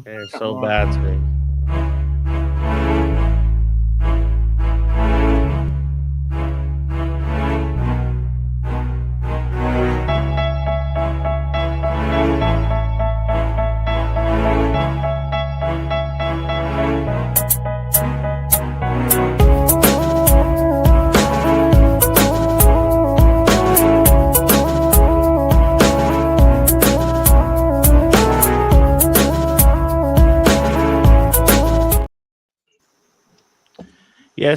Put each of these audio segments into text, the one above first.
They're so bad today.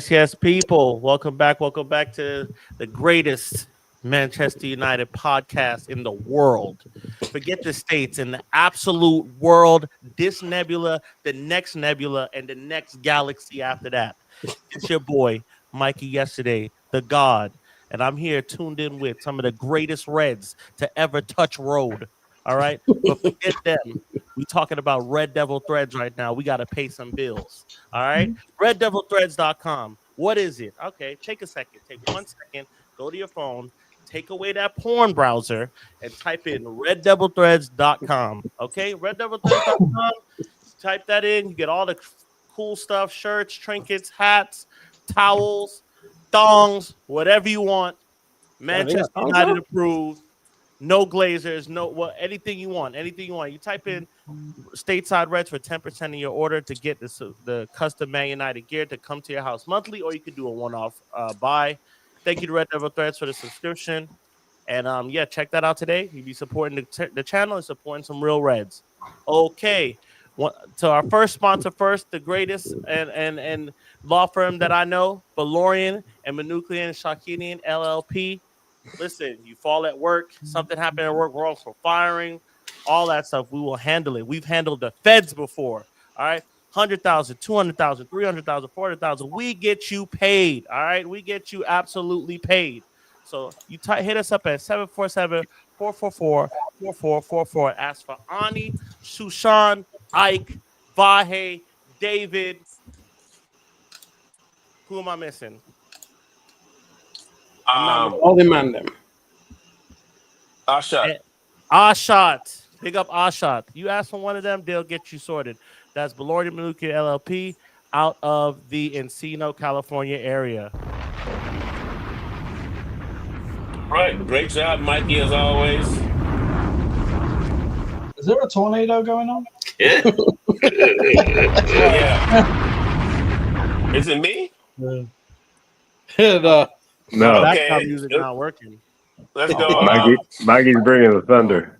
Yes, people. Welcome back. Welcome back to the greatest Manchester United podcast in the world. Forget the States, in the absolute world, this nebula, the next nebula, and the next galaxy after that. It's your boy, Mikey Yesterday, the God. And I'm here tuned in with some of the greatest Reds to ever touch road. All right. But forget them. We talking about Red Devil Threads right now. We got to pay some bills. All right. RedDevilThreads.com. What is it? Okay. Take a second. Take 1 second. Go to your phone. Take away that porn browser and type in RedDevilThreads.com. Okay. RedDevilThreads.com. Type that in. You get all the cool stuff, shirts, trinkets, hats, towels, thongs, whatever you want. Manchester United approved. No glazers, anything you want. You type in stateside Reds for 10% of your order to get the custom Man United gear to come to your house monthly, or you could do a one-off buy. Thank you to Red Devil Threads for the subscription. And check that out today. You'll be supporting the channel and supporting some real Reds. Okay. To our first sponsor first, the greatest and law firm that I know, Valorian and Manukian Shakinian LLP. Listen, you fall at work, something happened at work, wrong for firing, all that stuff. We will handle it. We've handled the feds before. All right. 100,000, 200,000, 300,000, 400,000. We get you paid. All right. We get you absolutely paid. So you hit us up at 747-444-4444. Ask for Ani, Shushan, Ike, Vahe, David. Who am I missing? All the man them. Ashot. Big up Ashot. You ask for one of them, they'll get you sorted. That's Belordi Manukia LLP out of the Encino, California area. Right. Great job, Mikey, as always. Is there a tornado going on? Yeah. Yeah. Is it me? No. No. Background music not working. Let's go. Mikey's bringing the thunder.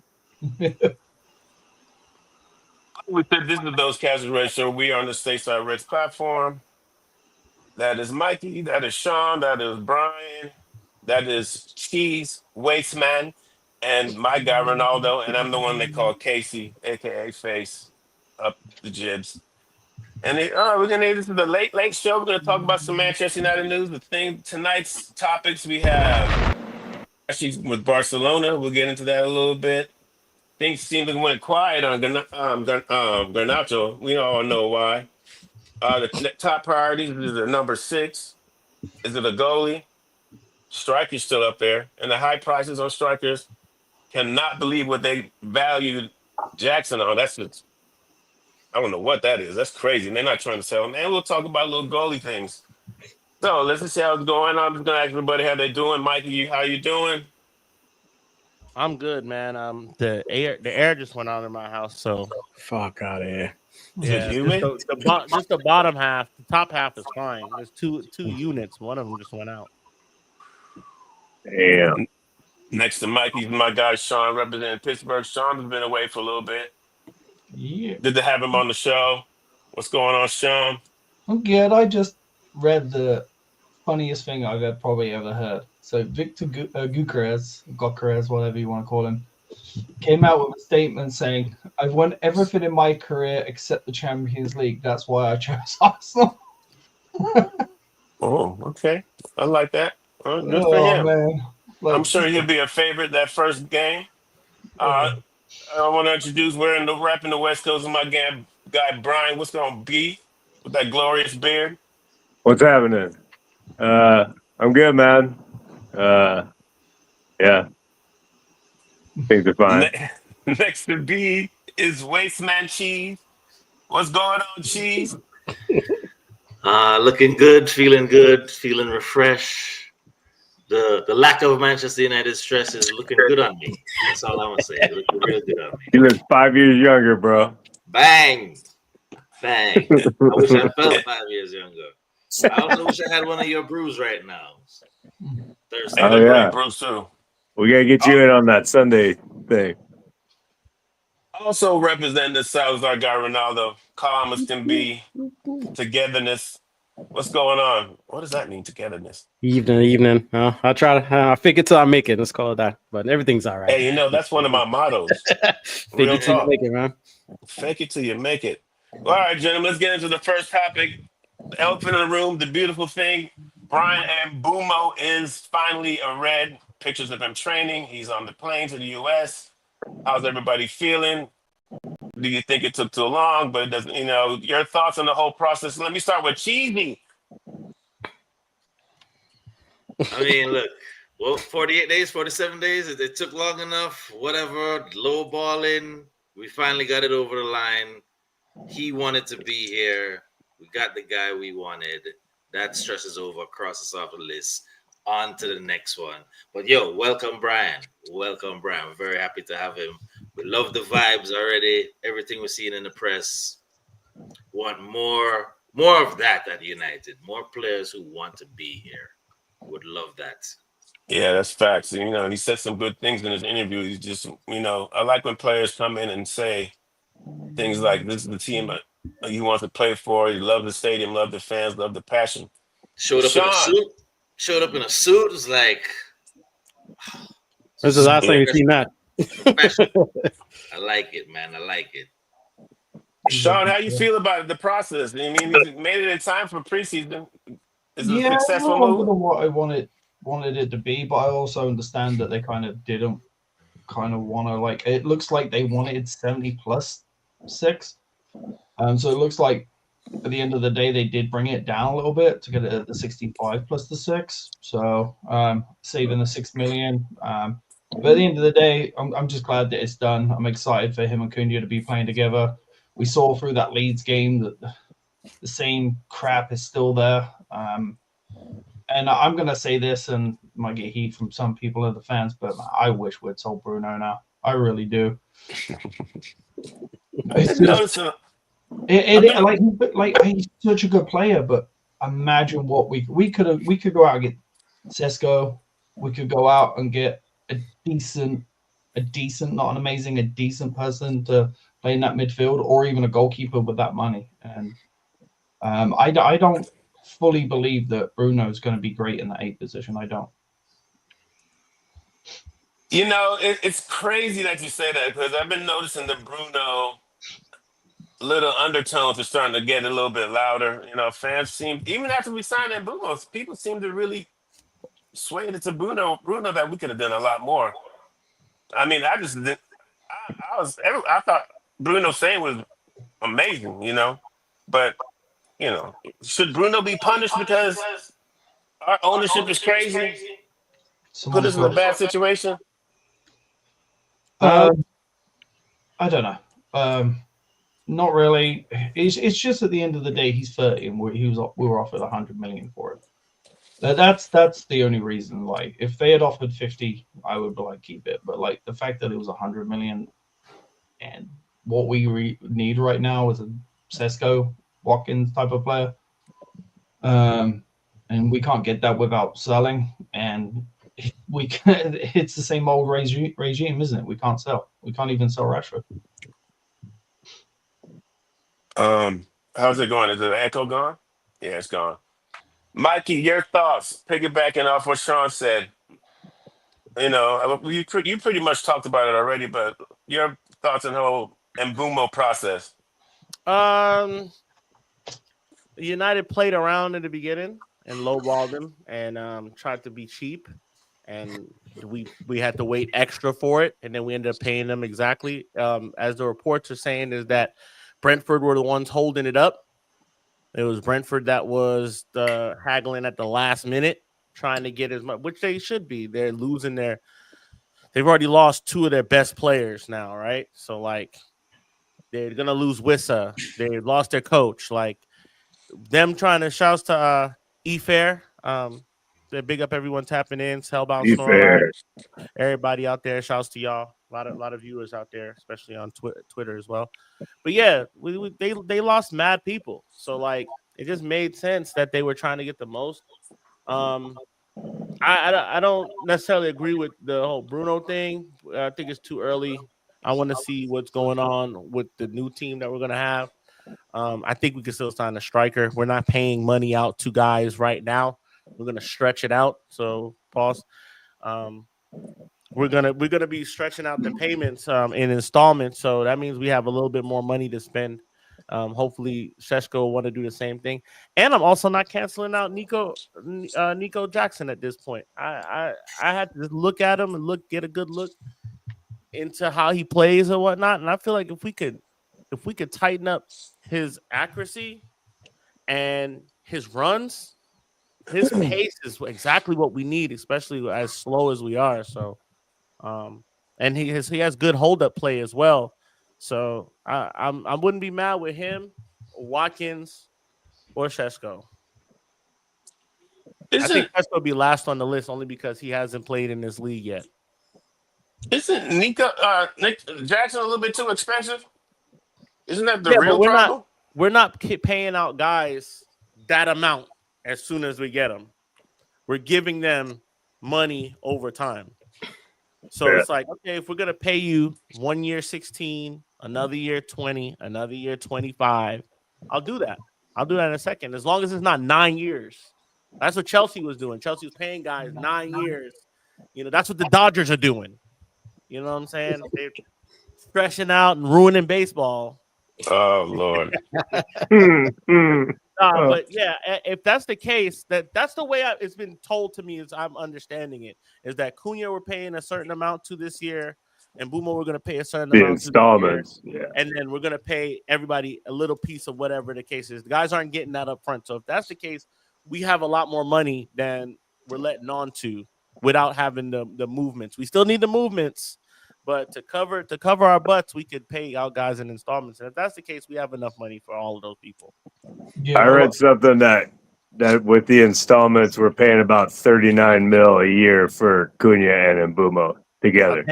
We said this is those Casual Reds show. We are on the Stateside Reds platform. That is Mikey. That is Sean. That is Brian. That is Cheese, Wasteman, and my guy Ronaldo. And I'm the one they call Casey, aka Face, up the jibs. And this is the late show. We're gonna talk about some Manchester United news. Tonight's topics we have actually with Barcelona. We'll get into that a little bit. Things seem to went quiet on Garnacho. We all know why. The top priorities is the number 6. Is it a goalie? Striker's still up there, and the high prices on strikers. Cannot believe what they valued Jackson on. I don't know what that is. That's crazy. And they're not trying to sell him. And we'll talk about little goalie things. So let's just see how it's going. I'm just gonna ask everybody how they doing. Mikey, how you doing? I'm good, man. The air just went out in my house, so Fuck out of here. yeah. Just the bottom half. The top half is fine. There's two units. One of them just went out. Damn. Next to Mikey's my guy Sean, representing Pittsburgh. Sean has been away for a little bit. Yeah. Good to have him on the show. What's going on, Sean? I'm good. I just read the funniest thing I've probably ever heard. So Victor Gyökeres, whatever you want to call him, came out with a statement saying, "I've won everything in my career except the Champions League. That's why I chose Arsenal." Oh, okay. I like that. Good for him. Man. I'm sure he'll be a favorite that first game. I want to introduce rapping the West Coast of my guy Brian. What's going to be with that glorious beard? What's happening? I'm good, man. Yeah. Things are fine. Next to B is Wasteman Cheese. What's going on, Cheese? Looking good, feeling refreshed. The lack of Manchester United stress is looking good on me. That's all I'm gonna say. Looking real good on me. You look 5 years younger, bro. Bang, bang. I wish I felt 5 years younger. I also wish I had one of your brews right now. Thursday. And Oh, a great yeah. Bruce too. We gotta get you in on that Sunday thing. Also representing the South is our guy Ronaldo. Calm as can be. Togetherness. What's going on? What does that mean, togetherness? Evening. I try to. I fake it till I make it. Let's call it that. But everything's all right. Hey, you know, that's one of my mottos. Fake Real it till you talk. make it, man. Fake it till you make it. All right, gentlemen, let's get into the first topic. The elephant in the room, the beautiful thing. Brian Mbumo is finally a Red. Pictures of him training. He's on the plane to the U.S. How's everybody feeling? Do you think it took too long? But it doesn't, your thoughts on the whole process. Let me start with Cheesy. I mean, look, well, 48 days, 47 days, it took long enough, whatever, low balling. We finally got it over the line. He wanted to be here. We got the guy we wanted. That stress is over, cross us off the list. On to the next one. But yo, welcome, Brian. Welcome, Brian. We're very happy to have him. We love the vibes already. Everything we're seeing in the press. Want more of that at United. More players who want to be here. Would love that. Yeah, that's facts. And he said some good things in his interview. He's just, I like when players come in and say things like, this is the team he wants to play for. He loves the stadium, love the fans, love the passion. Showed up in a suit. It was like, This is the last time you've seen that. I like it, man. I like it. Sean, how you feel about the process? I mean, he's made it in time for preseason. Is it a Yeah, successful no, move? what I wanted it to be, but I also understand that they kind of didn't kind of want to, like, it looks like they wanted 70 plus 6. So it looks like at the end of the day they did bring it down a little bit to get it at the 65 plus the 6. So saving the 6 million. But at the end of the day, I'm just glad that it's done. I'm excited for him and Cunha to be playing together. We saw through that Leeds game that the same crap is still there. And I'm going to say this, and might get heat from some people of the fans, but I wish we'd sold Bruno now. I really do. It's just, he's such a good player, but imagine what we could go out and get Sesko. We could go out and get a decent, not an amazing, a decent person to play in that midfield, or even a goalkeeper with that money. And I don't fully believe that Bruno is going to be great in that 8 position. I don't. It's crazy that you say that, because I've been noticing the Bruno little undertones are starting to get a little bit louder. Fans seem, even after we signed Mbumo, people seem to really sway it to Bruno that we could have done a lot more. I mean, I thought Bruno saying was amazing, but should Bruno be punished because our ownership is crazy? Put us in a bad situation? I don't know. Not really. It's just at the end of the day, he's 30, and we were offered 100 million for it. That's the only reason. Like, if they had offered 50, I would be like, keep it. But like the fact that it was 100 million, and what we need right now is a Sesko, Watkins type of player, and we can't get that without selling. And it's the same old regime, isn't it? We can't sell. We can't even sell Rashford. How's it going? Is the echo gone? Yeah, it's gone. Mikey, your thoughts, piggybacking off what Sean said. You pretty much talked about it already, but your thoughts on the whole Mbumo process. United played around in the beginning and lowballed him and tried to be cheap, and we had to wait extra for it, and then we ended up paying them exactly as the reports are saying, is that Brentford were the ones holding it up. It was Brentford that was the haggling at the last minute, trying to get as much, which they should be. They're losing they've already lost 2 of their best players now, right? So, like, They're gonna lose Wissa. They lost their coach. Like them trying to shouts to E-Fair. They big up everyone tapping in. Hellbound Be Snoreline. fair. Everybody out there. Shouts to y'all. A lot of viewers out there, especially on Twitter as well. But yeah, they lost mad people. So like it just made sense that they were trying to get the most. I don't necessarily agree with the whole Bruno thing. I think it's too early. I want to see what's going on with the new team that we're gonna have. I think we can still sign a striker. We're not paying money out to guys right now. We're gonna stretch it out. So pause. Um, we're gonna be stretching out the payments in installments. So that means we have a little bit more money to spend. Hopefully, Sesko will want to do the same thing. And I'm also not canceling out Nico Jackson at this point. I had to look at him and get a good look into how he plays and whatnot. And I feel like if we could tighten up his accuracy and his runs, his pace is exactly what we need, especially as slow as we are. So, and he has good hold up play as well. So I wouldn't be mad with him, Watkins, or Sesko. I Isn't think Sesko will be last on the list only because he hasn't played in this league yet. isn't Nick Jackson a little bit too expensive? Isn't that the Yeah, real but problem? we're not paying out guys that amount as soon as we get them. We're giving them money over time. So Yeah. it's like, okay, if we're gonna pay you 1 year 16, another year 20, another year 25, I'll do that. I'll do that in a second. As long as it's not 9 years. That's what Chelsea was doing. Chelsea was paying guys 9 years. You know, that's what the Dodgers are doing. You know what I'm saying? They're stretching out and ruining baseball. Oh Lord. But yeah, if that's the case, that's the way it's been told to me. Is I'm understanding it is that Cunha we're paying a certain amount to this year, and Bumo we're going to pay a certain The amount to this year, installments. Yeah. and then we're going to pay everybody a little piece of whatever the case is. The guys aren't getting that up front, so if that's the case, we have a lot more money than we're letting on to without having the movements. We still need the movements. But to cover our butts, we could pay our guys in installments. And if that's the case, we have enough money for all of those people. Yeah, I read something that with the installments, we're paying about 39 mil a year for Cunha and Mbumo together.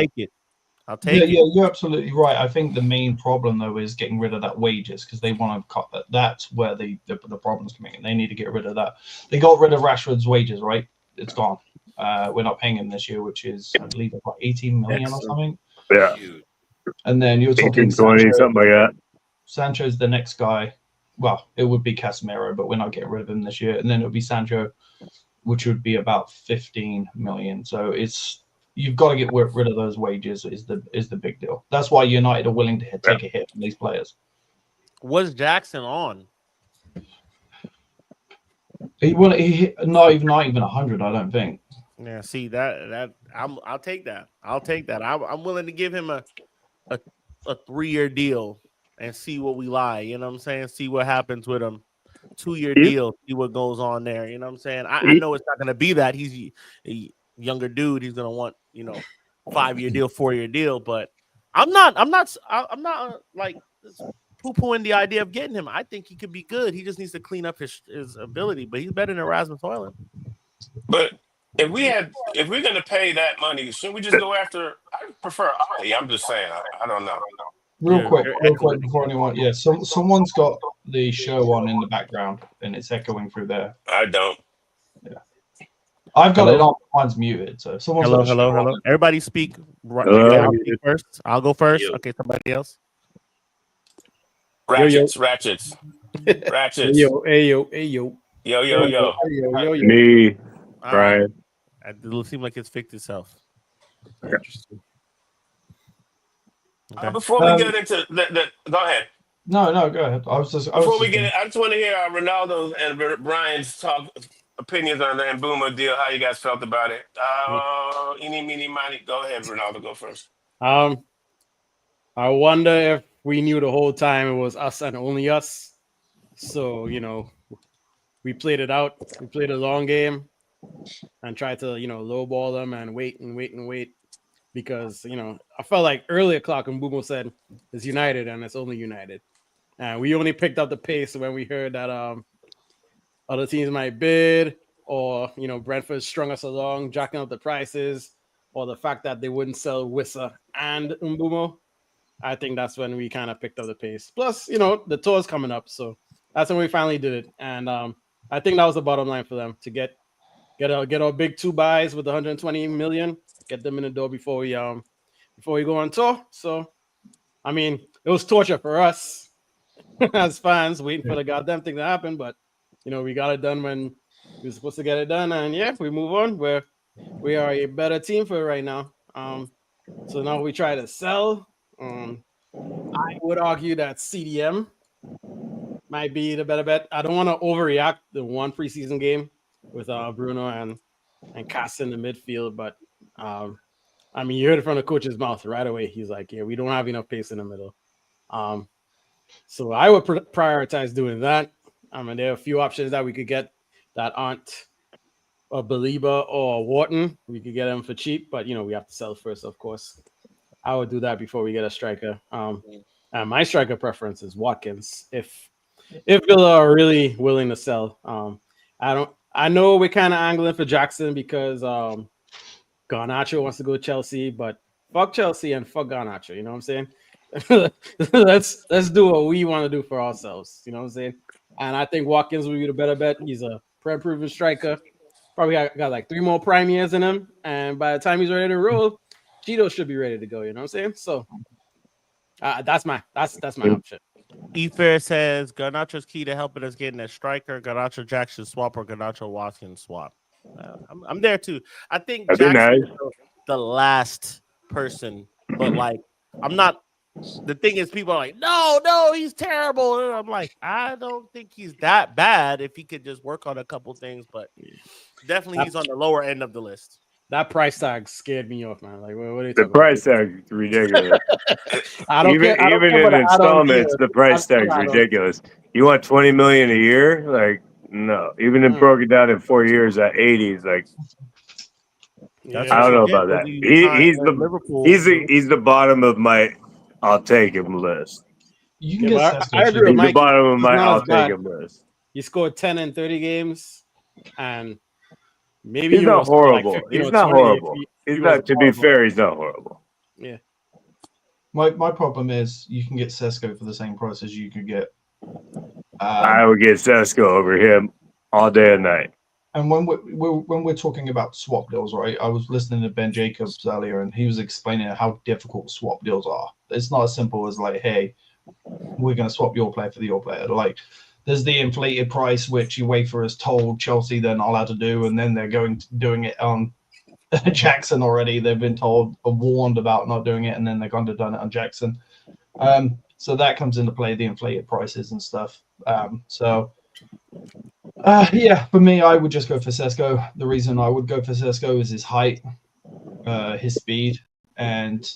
I'll take it. you're absolutely right. I think the main problem though is getting rid of that wages because they want to cut that. That's where the problem's coming in. They need to get rid of that. They got rid of Rashford's wages, right? It's gone. We're not paying him this year, which is I believe about 18 million or something. Yeah. And then you're talking 18, 20, Sancho. something like that. Sancho's the next guy. Well, it would be Casemiro, but we're not getting rid of him this year. And then it would be Sancho, which would be about 15 million. So you've got to get rid of those wages is the big deal. That's why United are willing to take a hit from these players. What's Jackson on? He not even 100, I don't think. Yeah, see that I'll take that. I'm willing to give him a 3-year deal and see what we lie. You know what I'm saying? See what happens with him. 2-year deal. See what goes on there. You know what I'm saying? I know it's not going to be that. He's a younger dude. He's going to want 5-year deal, 4-year deal. But I'm not like poo-pooing the idea of getting him. I think he could be good. He just needs to clean up his ability. But he's better than Rasmus Højlund. But if we're gonna pay that money, shouldn't we just go after? I prefer Ali. I'm just saying. I don't know. Real quick before anyone. Yeah, someone's got the show on in the background and it's echoing through there. I don't. Yeah, I've got it on. Mine's muted. So someone's Hello. Everybody speak. Hello. I'll speak first. I'll go first. Yo. Okay, somebody else. Ratchets. Ayo. Yo. Me, All Brian. right. It seems like it's fixed itself. Interesting. Okay. Before we get into go ahead. No, go ahead. I just want to hear Ronaldo and Brian's opinions on the Mbuma deal. How you guys felt about it? Eeny, meeny, miny. Go ahead, Ronaldo. Go first. I wonder if we knew the whole time it was us and only us. So, we played it out. We played a long game and tried to, lowball them and wait. because I felt like earlier clock when Bumo said it's United and it's only United, and we only picked up the pace when we heard that other teams might bid, or Brentford strung us along, jacking up the prices, or the fact that they wouldn't sell Wissa and Mbumo. I think that's when we kind of picked up the pace. Plus, the tour's coming up, so that's when we finally did it. And I think that was the bottom line for them to get our big 2 buys with 120 million, get them in the door before we go on tour. So, I mean, it was torture for us as fans waiting for the goddamn thing to happen, but we got it done when we were supposed to get it done, and yeah, we move on. We are a better team for it right now. So now we try to sell. I would argue that CDM might be the better bet. I don't want to overreact the one preseason game with Bruno and Cass in the midfield, but I mean, you heard it from the coach's mouth right away. He's like, yeah, we don't have enough pace in the middle. So I would prioritize doing that. I mean, there are a few options that we could get that aren't a Belieber or Wharton. We could get them for cheap, but we have to sell first, of course. I would do that before we get a striker. And my striker preference is Watkins. If Villa are really willing to sell, I know we're kind of angling for Jackson because Garnacho wants to go to Chelsea, but fuck Chelsea and fuck Garnacho. You know what I'm saying? let's do what we want to do for ourselves. You know what I'm saying? And I think Watkins would be the better bet. He's a proven striker. Probably got like 3 more prime years in him, and by the time he's ready to roll, Cheeto should be ready to go. You know what I'm saying? So that's my option. Efair says Garnacho's key to helping us getting a striker. Garnacho Jackson swap or Garnacho Watkins swap. I'm there too. I think Jackson is the last person, but like I'm not. The thing is, people are like, no, he's terrible. And I'm like, I don't think he's that bad if he could just work on a couple things, but definitely he's on the lower end of the list. That price tag scared me off, man. Like, what are you The talking price tag is ridiculous. I don't even care in about installments, the price tag tag's ridiculous. You want 20 million a year? Like, no. Even if broke it down in 4 years at 80, it's like, That's I what don't you know get about when that. you sign He's Liverpool. the bottom of my I'll take him list. You can get Sesko. I agree with He's the Mikey. bottom of my He's not I'll as bad. take him list. He scored 10 in 30 games, and maybe He's not horrible. He's not horrible. He's not. To be fair, he's not horrible. Yeah. My problem is you can get Sesko for the same price as you could get. I would get Sesko over him all day and night. And when we're talking about swap deals, right? I was listening to Ben Jacobs earlier, and he was explaining how difficult swap deals are. It's not as simple as like, hey, we're going to swap your player for your player. Like, there's the inflated price, which UEFA has told Chelsea they're not allowed to do, and then they're doing it on Jackson already. They've been warned about not doing it, and then they're going to done it on Jackson. So that comes into play, the inflated prices and stuff. Yeah, for me, I would just go for Sesko. The reason I would go for Sesko is his height, his speed, and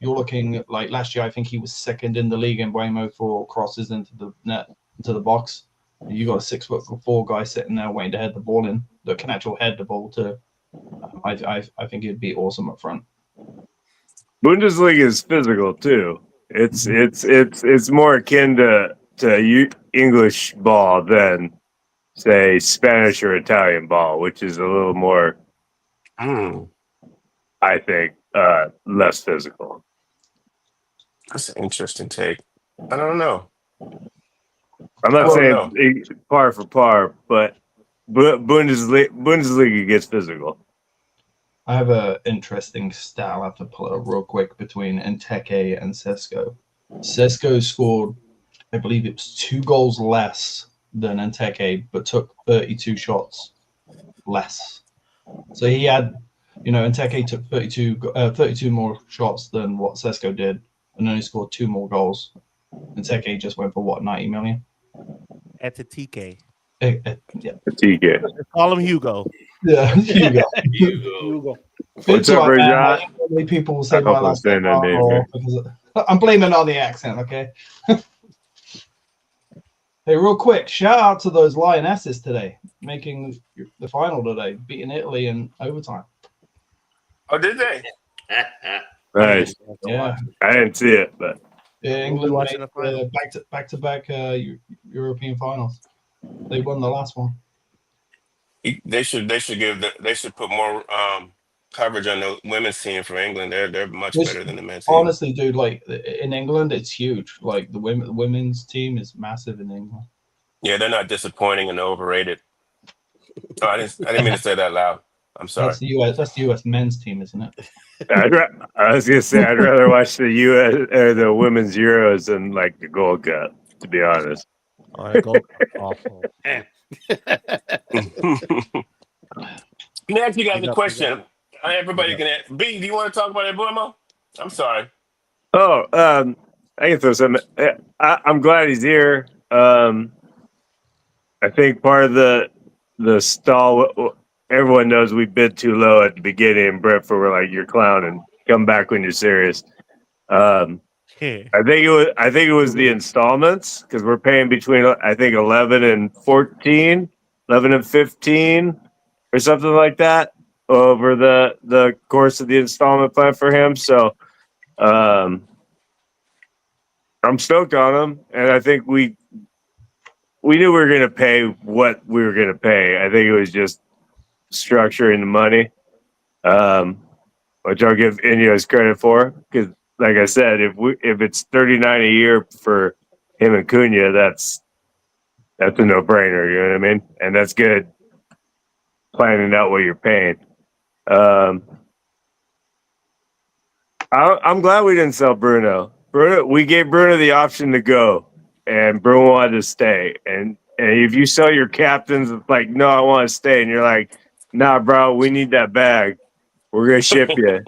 you're looking like last year. I think he was second in the league in Buemo for crosses into the net, into the box. You got a 6'4" guy sitting there waiting to head the ball in that can actually head the ball to. I think it'd be awesome up front. Bundesliga is physical too. It's more akin to English ball than, say, Spanish or Italian ball, which is a little more, I think, less physical. That's an interesting take. I don't know. I'm not saying par for par, but Bundesliga gets physical. I have an interesting stat I'll have to pull up real quick between Enteke and Sesko. Sesko scored, I believe it was 2 goals less than Enteke, but took 32 shots less. So he had, Enteke took 32 more shots than what Sesko did, and only scored 2 more goals. Enteke just went for what, 90 million? Etitike. Yeah. TK. Call him Hugo. Yeah, Hugo. Hugo. What's up, John? Many people will say my last name wrong because I'm blaming it on the accent, okay? Hey, real quick, shout out to those Lionesses today, making the final today, beating Italy in overtime. Oh, did they? Nice. Yeah, I didn't see it, but England watching made the final. back European finals. They won the last one. They should put more coverage on the women's team for England. They're much This, better than the men's team. honestly, dude, like in England, it's huge. Like the women's team is massive in England. Yeah, they're not disappointing and overrated. Oh, I didn't mean to say that loud. I'm sorry. That's the US. That's the US men's team, isn't it? I was gonna say I'd rather watch the U.S. or the women's Euros than like the Gold Cup. To be honest, Oh, that goal awful. Man. Let me ask you guys Big a up, question. Everybody Big can. B, do you want to talk about it, Buemo? I'm sorry. oh, I can throw some. I'm glad he's here. I think part of the stall. Everyone knows we bid too low at the beginning, and Brentford were like, "You're clowning. Come back when you're serious." Yeah. I think it was the installments because we're paying between I think 11 and 14, 11 and 15 or something like that over the course of the installment plan for him. So I'm stoked on him, and I think we knew we were going to pay what we were going to pay. I think it was just structuring the money, which I'll give Ineos credit for because. Like I said, if it's 39 a year for him and Cunha, that's a no brainer. You know what I mean? And that's good. Planning out what you're paying. I'm glad we didn't sell Bruno. We gave Bruno the option to go, and Bruno wanted to stay. And if you sell your captains, like, no, I want to stay, and you're like, nah, bro, we need that bag. We're gonna ship you.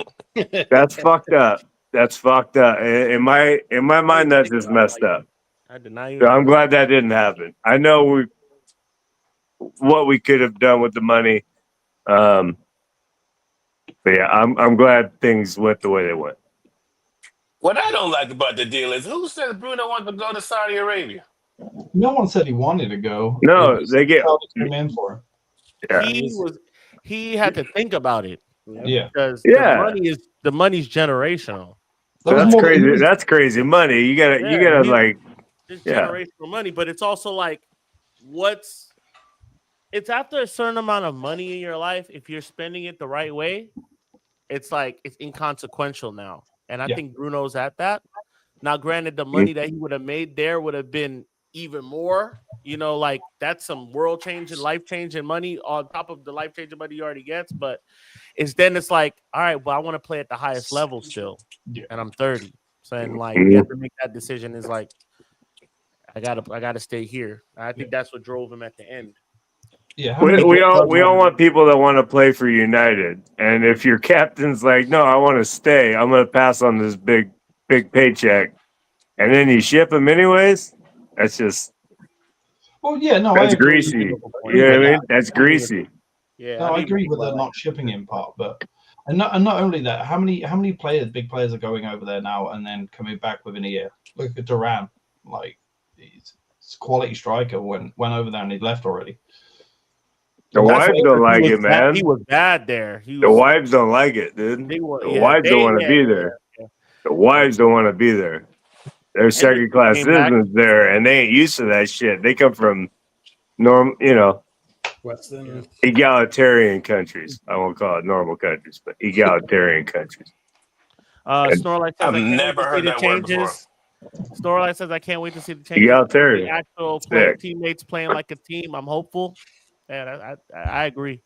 That's fucked up. That's fucked up. In my mind, that's just messed up. I deny you. So I'm glad that didn't happen. I know what we could have done with the money. But yeah, I'm glad things went the way they went. What I don't like about the deal is who said Bruno wants to go to Saudi Arabia? No one said he wanted to go. No, It was they get Saudi came in for him. yeah. He had to think about it Yeah, because Yeah. the money's generational. that was That's more. crazy. That's crazy money. You gotta like It's Yeah. generational money, but it's also like it's after a certain amount of money in your life, if you're spending it the right way, it's like it's inconsequential now. And I Yeah. think Bruno's at that. Now, granted, the money that he would have made there would have been even more. You know, like that's some world changing, life changing money on top of the life changing money he already gets. But it's like, all right, well, I want to play at the highest level still. Yeah. And I'm 30. So and like you have to make that decision is like I gotta stay here. I think that's what drove him at the end. Yeah, how we, many we all clubs we all won? want people that want to play for United. And if your captain's like, no, I want to stay, I'm gonna pass on this big paycheck, and then you ship him anyways, that's just Well, yeah, no, I that's agree. greasy. You know Agree what I with mean? that. That's greasy. Yeah, No, I agree with the not shipping him part, but and not only that, how many players, big players, are going over there now and then coming back within a year? Look at Duran, like he's a quality striker. Went over there and he left already. The That's wives like- don't like it, man. He was bad there. The wives don't like it, dude. They were, The yeah, wives don't they- want to yeah, be there. yeah. The wives don't want to be there. They're second class came back. citizens there, and they ain't used to that shit. They come from Western. egalitarian countries. I won't call it normal countries, but egalitarian countries. Snorlax says I've I can't never wait to see heard the that word before. changes. Snorlax says I can't wait to see the changes. Egalitarian. The actual Sick. teammates playing like a team. I'm hopeful. Yeah, I agree.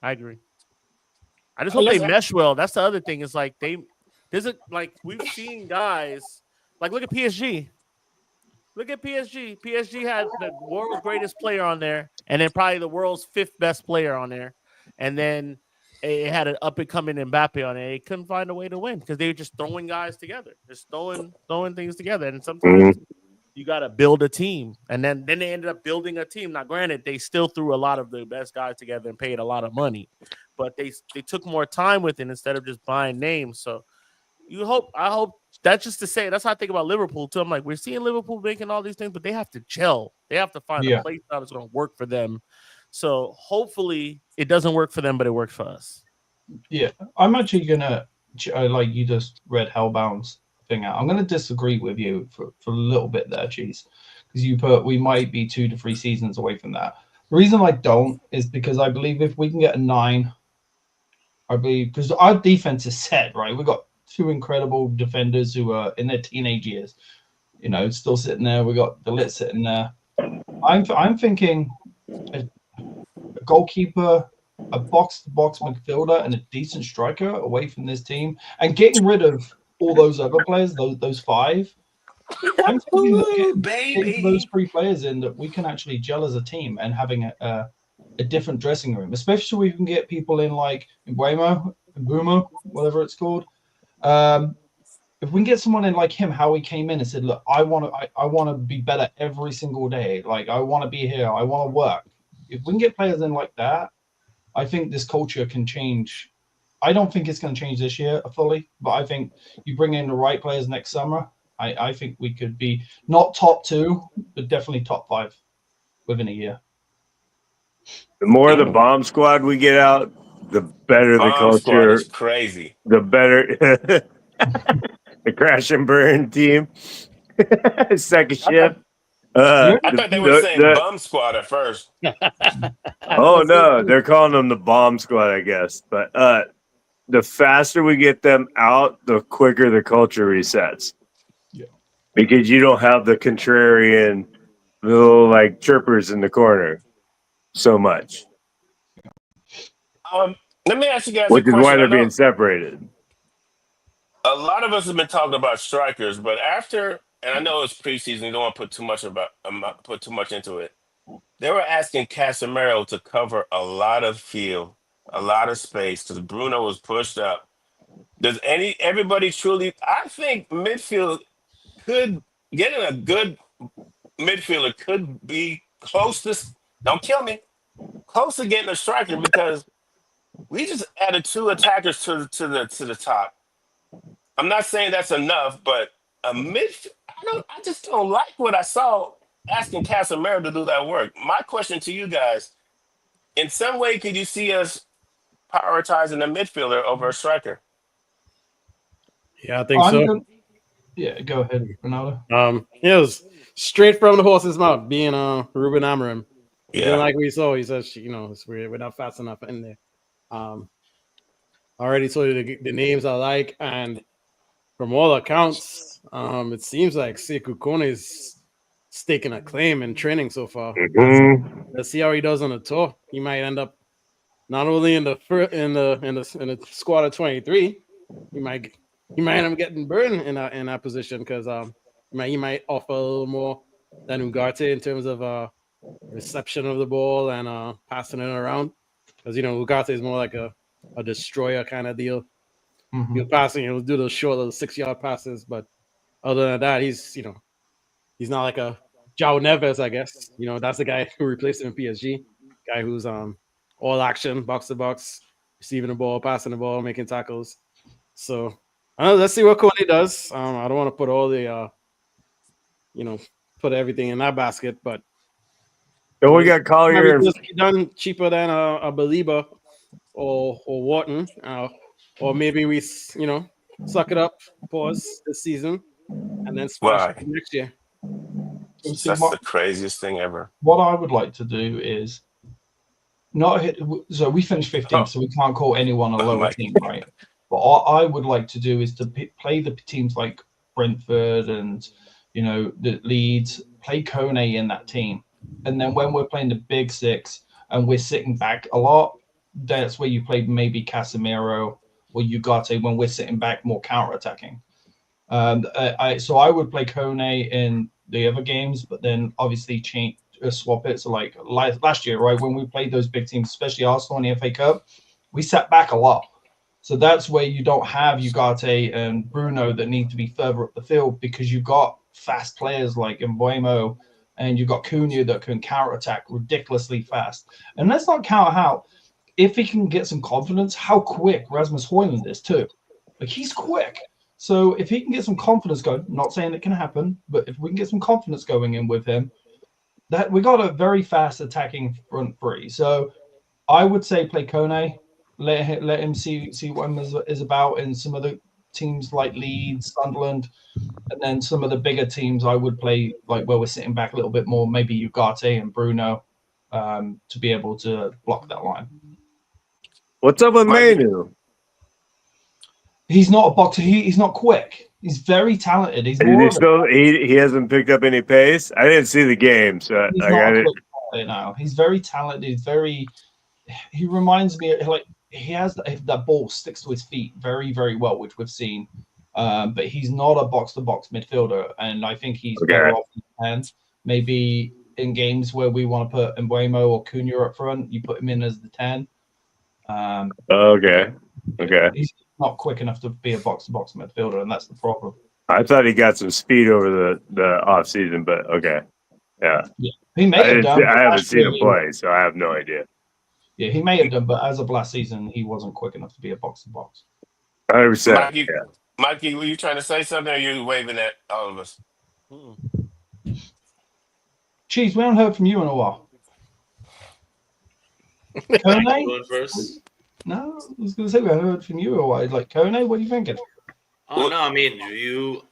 I just hope they mesh well. That's the other thing. Is like we've seen guys like look at PSG. Look at PSG. PSG had the world's greatest player on there, and then probably the world's fifth best player on there, and then it had an up and coming Mbappe on it. They couldn't find a way to win because they were just throwing guys together, just throwing things together. And sometimes you got to build a team, and then they ended up building a team. Now, granted, they still threw a lot of the best guys together and paid a lot of money, but they took more time with it instead of just buying names. So I hope that's just to say that's how I think about Liverpool too. I'm like, we're seeing Liverpool making all these things, but they have to gel. They have to find a place that is going to work for them. So hopefully it doesn't work for them, but it works for us. Yeah, I'm actually gonna like you just read Hellbound's thing out. I'm going to disagree with you for a little bit there, Cheese, because you put we might be 2 to 3 seasons away from that. The reason I don't is because I believe if we can get a 9, I believe because our defense is set, right? We've got 2 incredible defenders who are in their teenage years, still sitting there. We got the lit sitting there. I'm thinking a goalkeeper, a box-to-box midfielder, and a decent striker away from this team, and getting rid of all those other players, those 5. I'm thinking that getting those 3 players in that we can actually gel as a team and having a different dressing room, especially we can get people in like Mbumo, whatever it's called. If we can get someone in like him, how he came in and said, "Look, I want to be better every single day. Like I want to be here. I want to work." If we can get players in like that, I think this culture can change. I don't think it's going to change this year fully, but I think you bring in the right players next summer. I think we could be not top 2, but definitely top 5 within a year. The more the bomb squad we get out, the better the Bomb squad culture. is crazy. The better the crash and burn team. Second shift. I thought they were saying bum squad at first. Oh no, they're calling them the bomb squad, I guess. But the faster we get them out, the quicker the culture resets. Yeah. Because you don't have the contrarian little like chirpers in the corner so much. Let me ask you guys Which a is question. why they're being separated. A lot of us have been talking about strikers, but after, and I know it's preseason, you don't want to put too much into it. They were asking Casemiro to cover a lot of field, a lot of space, because Bruno was pushed up. Does everybody truly? I think midfield getting a good midfielder could be close to. Don't kill me. Close to getting a striker because we just added 2 attackers to the top. I'm not saying that's enough, but a midfield. I just don't like what I saw asking Casemiro to do that work. My question to you guys: in some way, could you see us prioritizing a midfielder over a striker? Yeah, I think so. Yeah, go ahead, Ronaldo. It was straight from the horse's mouth, being Ruben Amorim. Yeah, Like we saw, he says, we're not fast enough in there. Already told you the names I like, and from all accounts, it seems like Sekou Kone is staking a claim in training so far. Mm-hmm. Let's see how he does on the tour. He might end up not only in the squad of 23. He might end up getting burned in that position because he might offer a little more than Ugarte in terms of reception of the ball and passing it around. Because Ugarte is more like a destroyer kind of deal. Mm-hmm. He'll passing, he'll do those short little 6-yard passes, but other than that, he's not like a João Neves, I guess. That's the guy who replaced him in PSG. Guy who's all action, box to box, receiving the ball, passing the ball, making tackles. So let's see what Kone does. I don't want to put all the put everything in that basket, but So we got Collier. Done cheaper than a Belieber or Wharton, or maybe we suck it up, pause this season, and then splash why? next year. That's the craziest thing ever. What I would like to do is not hit. So we finished 15th, so we can't call anyone a lower team, right? But what I would like to do is to play the teams like Brentford and the Leeds, play Kone in that team, and then when we're playing the big 6 and we're sitting back a lot, that's where you play maybe Casemiro or Ugarte when we're sitting back more counter-attacking. So I would play Kone in the other games, but then obviously swap it. So like last year, right, when we played those big teams, especially Arsenal in the FA Cup, we sat back a lot. So that's where you don't have Ugarte and Bruno that need to be further up the field because you've got fast players like Mbuemo and you've got Cunha that can counter-attack ridiculously fast. And let's not count out, if he can get some confidence, how quick Rasmus Højlund is too. Like he's quick. So if he can get some confidence going, not saying it can happen, but if we can get some confidence going in with him, that we got a very fast attacking front three. So I would say play Kone, Let him see what him is about in some other teams like Leeds, Sunderland, and then some of the bigger teams. I would play like where we're sitting back a little bit more, maybe Ugarte and Bruno, to be able to block that line. What's up with Mikey. Manu? He's not a boxer. He's not quick. He's very talented. He's Is more he of a, still he hasn't picked up any pace? I didn't see the game, so he's I not got a it. quick player now. He's very talented. He's very. He reminds me of, like, he has that ball sticks to his feet very, very well, which we've seen. But he's not a box-to-box midfielder, and I think he's better off in the 10. Maybe in games where we want to put Mbuemo or Cunha up front, you put him in as the 10. Okay. He's not quick enough to be a box-to-box midfielder, and that's the problem. I thought he got some speed over the off season, but okay. Yeah. He may have done. I haven't seen him play, so I have no idea. Yeah, he may have done, but as of last season, he wasn't quick enough to be a box-to-box. 100%. Mikey, were you trying to say something, or are you waving at all of us? Cheese, we haven't heard from you in a while. Kone? Going first. No, I was going to say we haven't heard from you in a while. Like, Kone, what are you thinking? Oh no, I mean you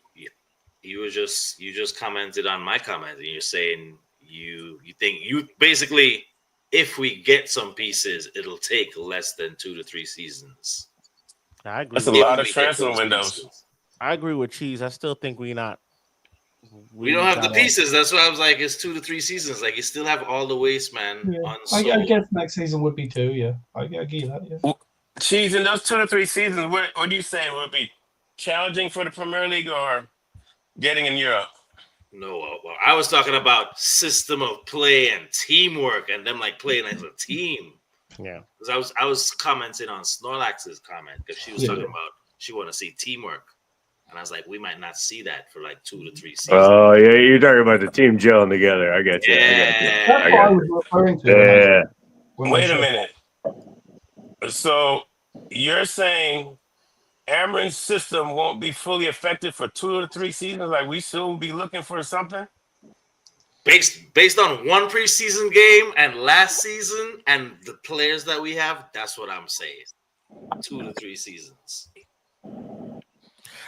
just commented on my comment, and you're saying you think you basically, if we get some pieces, it'll take less than 2 to 3 seasons. I agree. That's a with lot you. of transfer windows. Pieces. I agree with Cheese. I still think we don't have the pieces. That's why I was like, it's 2 to 3 seasons. Like, you still have all the waste, man. Yeah. I guess next season would be 2, yeah. I give you that, yeah. Cheese, in those 2 to 3 seasons, what are you saying? Would it be challenging for the Premier League or getting in Europe? No, well, I was talking about system of play and teamwork, and them like playing as a team. Yeah, because I was commenting on Snorlax's comment, because she was talking about she want to see teamwork, and I was like, we might not see that for like 2 to 3 seasons. Oh yeah, you're talking about the team gelling together. I got you. Yeah. That's what I was referring to. Yeah. Wait a minute. So you're saying Amarin's system won't be fully effective for 2 to 3 seasons? Like, we still be looking for something? Based on one preseason game and last season and the players that we have, that's what I'm saying. 2 to 3 seasons.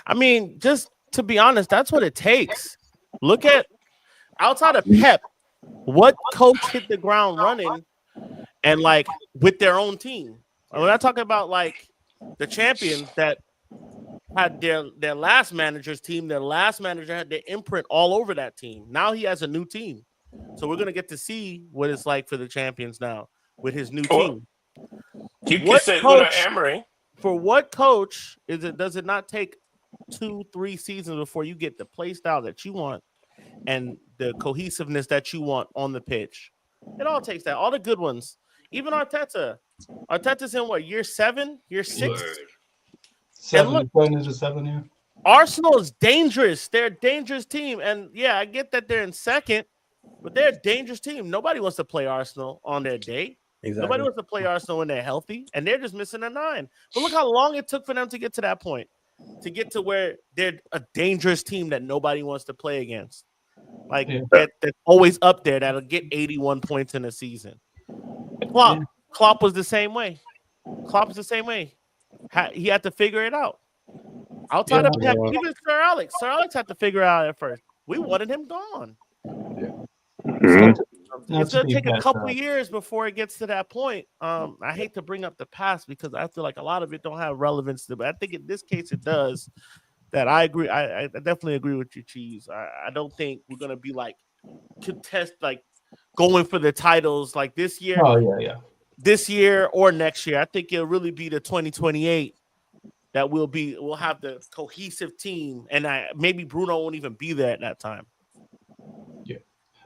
I mean, just to be honest, that's what it takes. Look at outside of Pep, what coach hit the ground running and like with their own team? And we're not talking about like the champions that had their last manager's team. Their last manager had their imprint all over that team. Now he has a new team. So we're gonna get to see what it's like for the champions now with his new team. You can say Emery. For what coach does it not take 2-3 seasons before you get the play style that you want and the cohesiveness that you want on the pitch? It all takes that. All the good ones. Even Arteta. Arteta's in what, year 7? Year 6? 7, going into 7 here. Arsenal is dangerous. They're a dangerous team. And yeah, I get that they're in second, but they're a dangerous team. Nobody wants to play Arsenal on their day. Exactly. Nobody wants to play Arsenal when they're healthy, and they're just missing a 9. But look how long it took for them to get to that point, to get to where they're a dangerous team that nobody wants to play against. Like, that's always up there, that'll get 81 points in a season. Klopp was the same way. He had to figure it out. Outside of Pep, even Sir Alex had to figure it out at first. We wanted him gone. Mm-hmm. It's going to take a couple of years before it gets to that point. I hate to bring up the past because I feel like a lot of it don't have relevance to, but I think in this case it does. That I agree. I definitely agree with you, Cheese. I don't think we're going to be like contest, like going for the titles like this year. Oh yeah. This year or next year. I think it'll really be the 2028 that we'll have the cohesive team, and maybe Bruno won't even be there at that time. Yeah.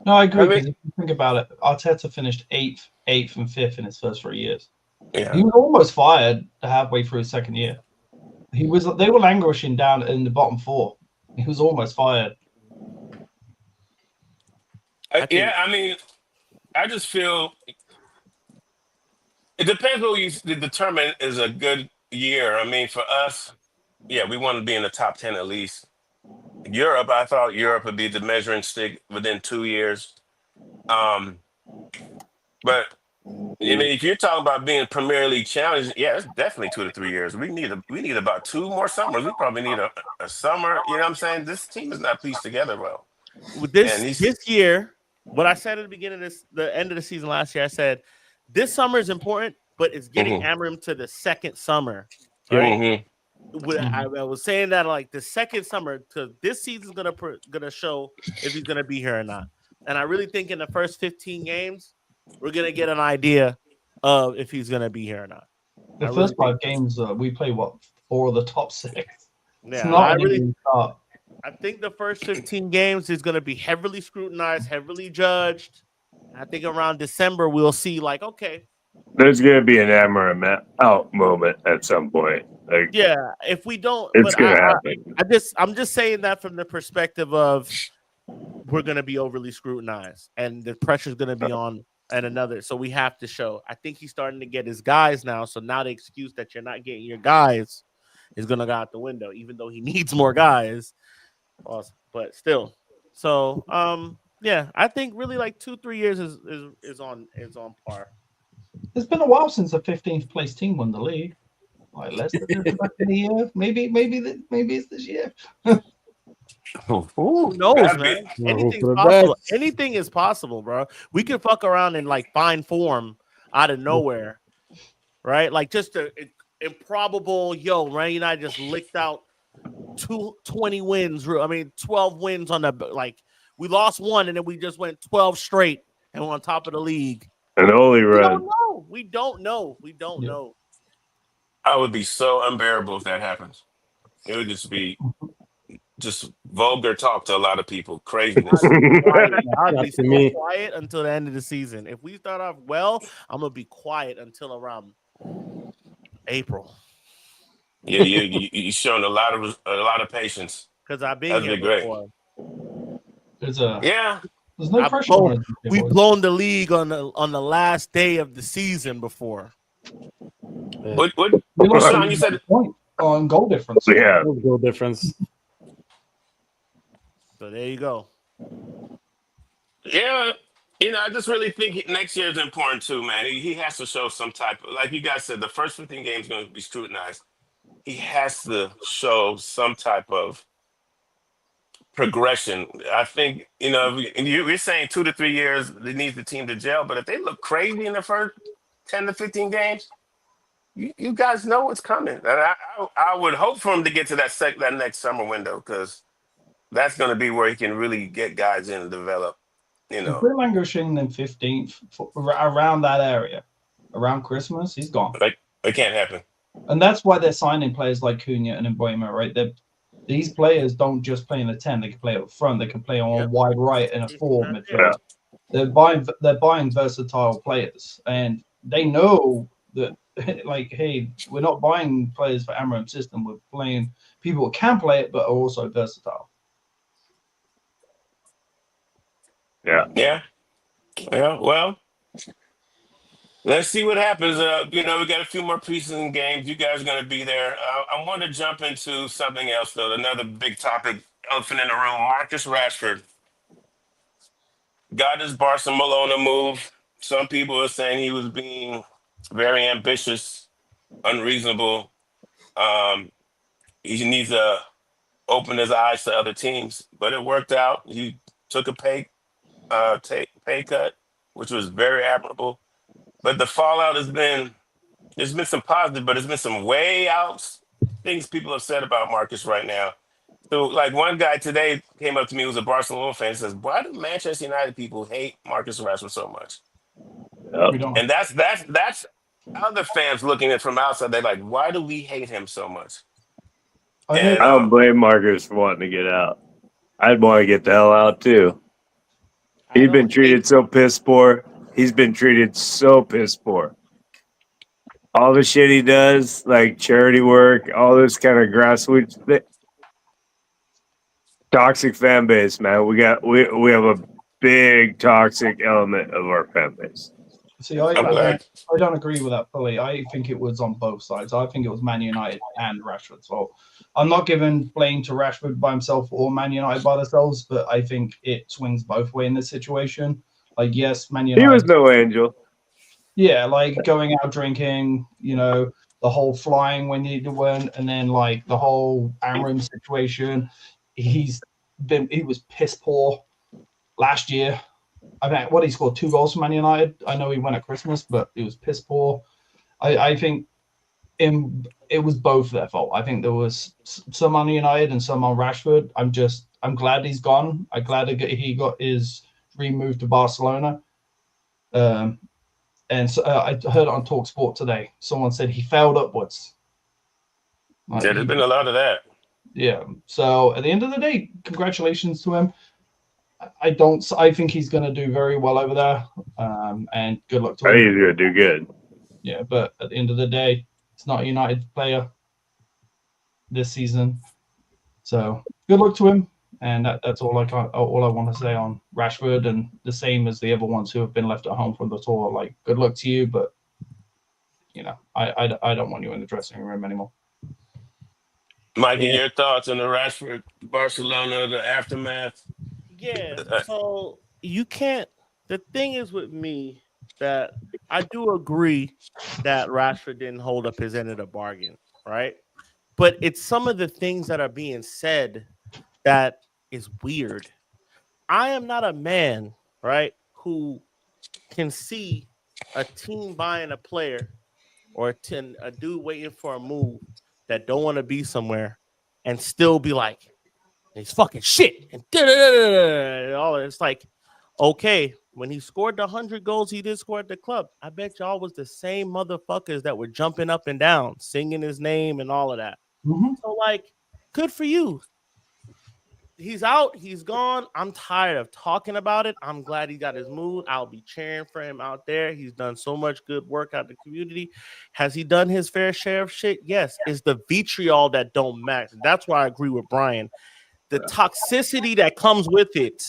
No, I agree. Because if you think about it, Arteta finished 8th, and 5th in his first 3 years. Yeah. He was almost fired halfway through his second year. They were languishing down in the bottom 4. He was almost fired. I mean, I just feel it depends what you determine is a good year. I mean, for us, we want to be in the top 10 at least. Europe, I thought Europe would be the measuring stick within 2 years. But I mean, if you're talking about being Premier League challenged, yeah, it's definitely 2 to 3 years. We need about 2 more summers. We probably need a summer. You know what I'm saying? This team is not pieced together well. With And this year, what I said at the beginning of the end of the season last year, I said this summer is important, but it's getting Amram to the second summer, right? I was saying that like the second summer, because this season's gonna show if he's gonna be here or not. And I really think in the first 15 games, we're gonna get an idea of if he's gonna be here or not. The first 5 games, we play 4 of the top 6. Yeah, it's not an easy start. I think the first 15 games is going to be heavily scrutinized, heavily judged. I think around December we'll see like, okay, there's going to be an Amram out moment at some point. Like, yeah, if we don't, it's going to happen. I'm just saying that from the perspective of we're going to be overly scrutinized and the pressure's going to be on and another. So we have to show. I think he's starting to get his guys now. So now the excuse that you're not getting your guys is going to go out the window, even though he needs more guys. But still, so yeah, I think really like 2-3 years is on par. It's been a while since a 15th place team won the league. Like less than a year, maybe it's this year. Who knows, man? Anything's possible. Anything is possible, bro. We can fuck around and like find form out of nowhere, right? Like just a improbable Man United just licked out 20 wins. I mean, 12 wins on the like. We lost one, and then we just went 12 straight, and we're on top of the league. An only run. We don't know. I would be so unbearable if that happens. It would just be vulgar talk to a lot of people. Craziness. I'd be so quiet until the end of the season. If we start off well, I'm gonna be quiet until around April. Yeah, you showing a lot of patience. Because I've been here before. There's no pressure. We've blown the league on the last day of the season before. What Sean, you said point on goal difference. Yeah, goal difference. So there you go. Yeah, I just really think next year is important too, man. He has to show some type of, like you guys said, the first 15 games going to be scrutinized. He has to show some type of progression. I think, you're saying 2 to 3 years, it needs the team to gel, but if they look crazy in the first 10 to 15 games, you guys know what's coming. And I would hope for him to get to that next summer window, because that's going to be where he can really get guys in and develop. If we're languishing in 15th, around that area, around Christmas, he's gone. Like, it can't happen. And that's why they're signing players like Cunha and Mboima, right? These players don't just play in the 10. They can play up front. They can play on wide right and a forward midfield. Yeah. They're buying versatile players, and they know that, like, hey, we're not buying players for Amram's system. We're playing people who can play it, but are also versatile. Yeah. Well, let's see what happens. We got a few more pieces in games. You guys are going to be there. I want to jump into something else, though. Another big topic, elephant in the room. Marcus Rashford got his Barcelona move. Some people are saying he was being very ambitious, unreasonable. He needs to open his eyes to other teams, but it worked out. He took a pay cut, which was very admirable. But the fallout there's been some positive, but there's been some way out things people have said about Marcus right now. So, like, one guy today came up to me who was a Barcelona fan and says, why do Manchester United people hate Marcus Rashford so much? Yep. And that's other fans looking at it from outside. They're like, why do we hate him so much? I don't blame Marcus for wanting to get out. I'd want to get the hell out, too. He's been treated so piss poor. He's been treated so piss poor. All the shit he does, like charity work, all this kind of grassroots toxic fan base, man. We have a big toxic element of our fan base. See, I don't agree with that fully. I think it was on both sides. I think it was Man United and Rashford. So I'm not giving blame to Rashford by himself or Man United by themselves, but I think it swings both ways in this situation. Like, yes, Man United. He was no angel. Yeah, like going out drinking, the whole flying when you went, and then like the whole Amram situation. He was piss poor last year. I mean, what he scored 2 goals for Man United. I know he went at Christmas, but he was piss poor. I think it was both their fault. I think there was some on United and some on Rashford. I'm glad he's gone. I'm glad he got his dream move to Barcelona. And so I heard it on Talk Sport today. Someone said he failed upwards. Like, Yeah, there's been a lot of that. Yeah. So at the end of the day, congratulations to him. I think he's going to do very well over there. And good luck to I him. think he's gonna do good. Yeah, but at the end of the day, it's not a United player this season. So good luck to him. And that's all I want to say on Rashford, and the same as the other ones who have been left at home from the tour. Like, good luck to you, but I don't want you in the dressing room anymore. Mikey, your thoughts on the Rashford Barcelona, the aftermath? Yeah. So you can't. The thing is with me that I do agree that Rashford didn't hold up his end of the bargain, right? But it's some of the things that are being said that is weird. I am not a man, right, who can see a team buying a player or a dude waiting for a move that don't want to be somewhere and still be like, he's fucking shit. And all it's like, okay, when he scored the 100 goals he did score at the club, I bet y'all was the same motherfuckers that were jumping up and down, singing his name and all of that. Mm-hmm. So, like, good for you. He's out. He's gone. I'm tired of talking about it. I'm glad he got his move. I'll be cheering for him out there. He's done so much good work out in the community. Has he done his fair share of shit? Yes. It's the vitriol that don't match. That's why I agree with Brian. The toxicity that comes with it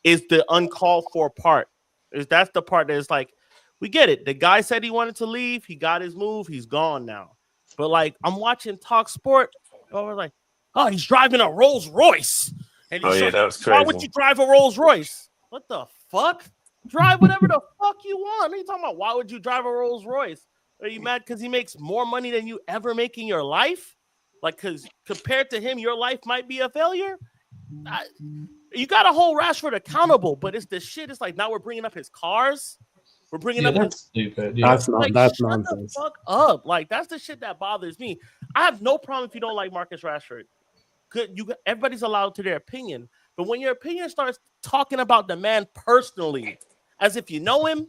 is the uncalled for part. That's the part that is like, we get it. The guy said he wanted to leave. He got his move. He's gone now. But like, I'm watching Talk Sport. Oh, we're like, oh, he's driving a Rolls Royce. And Yeah, that was crazy. Why would you drive a Rolls Royce? What the fuck? Drive whatever the fuck you want. What are you talking about? Why would you drive a Rolls Royce? Are you mad because he makes more money than you ever make in your life? Like, because compared to him, your life might be a failure. You got to hold Rashford accountable, but it's the shit. It's like now we're bringing up his cars. We're bringing up that's stupid. Yeah. That's not. like, That's shut nonsense. the fuck up. Like, that's the shit that bothers me. I have no problem if you don't like Marcus Rashford. Everybody's allowed to their opinion, but when your opinion starts talking about the man personally, as if you know him,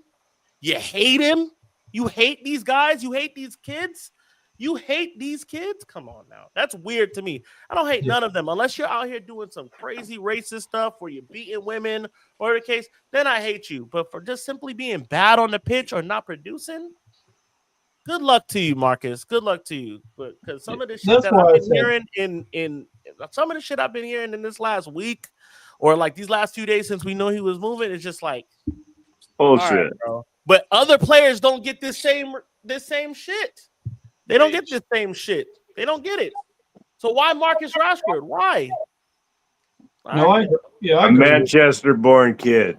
you hate him, you hate these guys, you hate these kids, you hate these kids. Come on now, that's weird to me. I don't hate none of them unless you're out here doing some crazy racist stuff where you're beating women or the case. Then I hate you. But for just simply being bad on the pitch or not producing. Good luck to you, Marcus. Good luck to you. But because some of the shit that I've been hearing in some of the shit I've been hearing in this last week or like these last few days since we know he was moving, it's just like Bullshit. right, bro. But other players don't get this same shit. They don't get this same shit. They don't get it. So why Marcus Rashford? Why? A Manchester-born kid.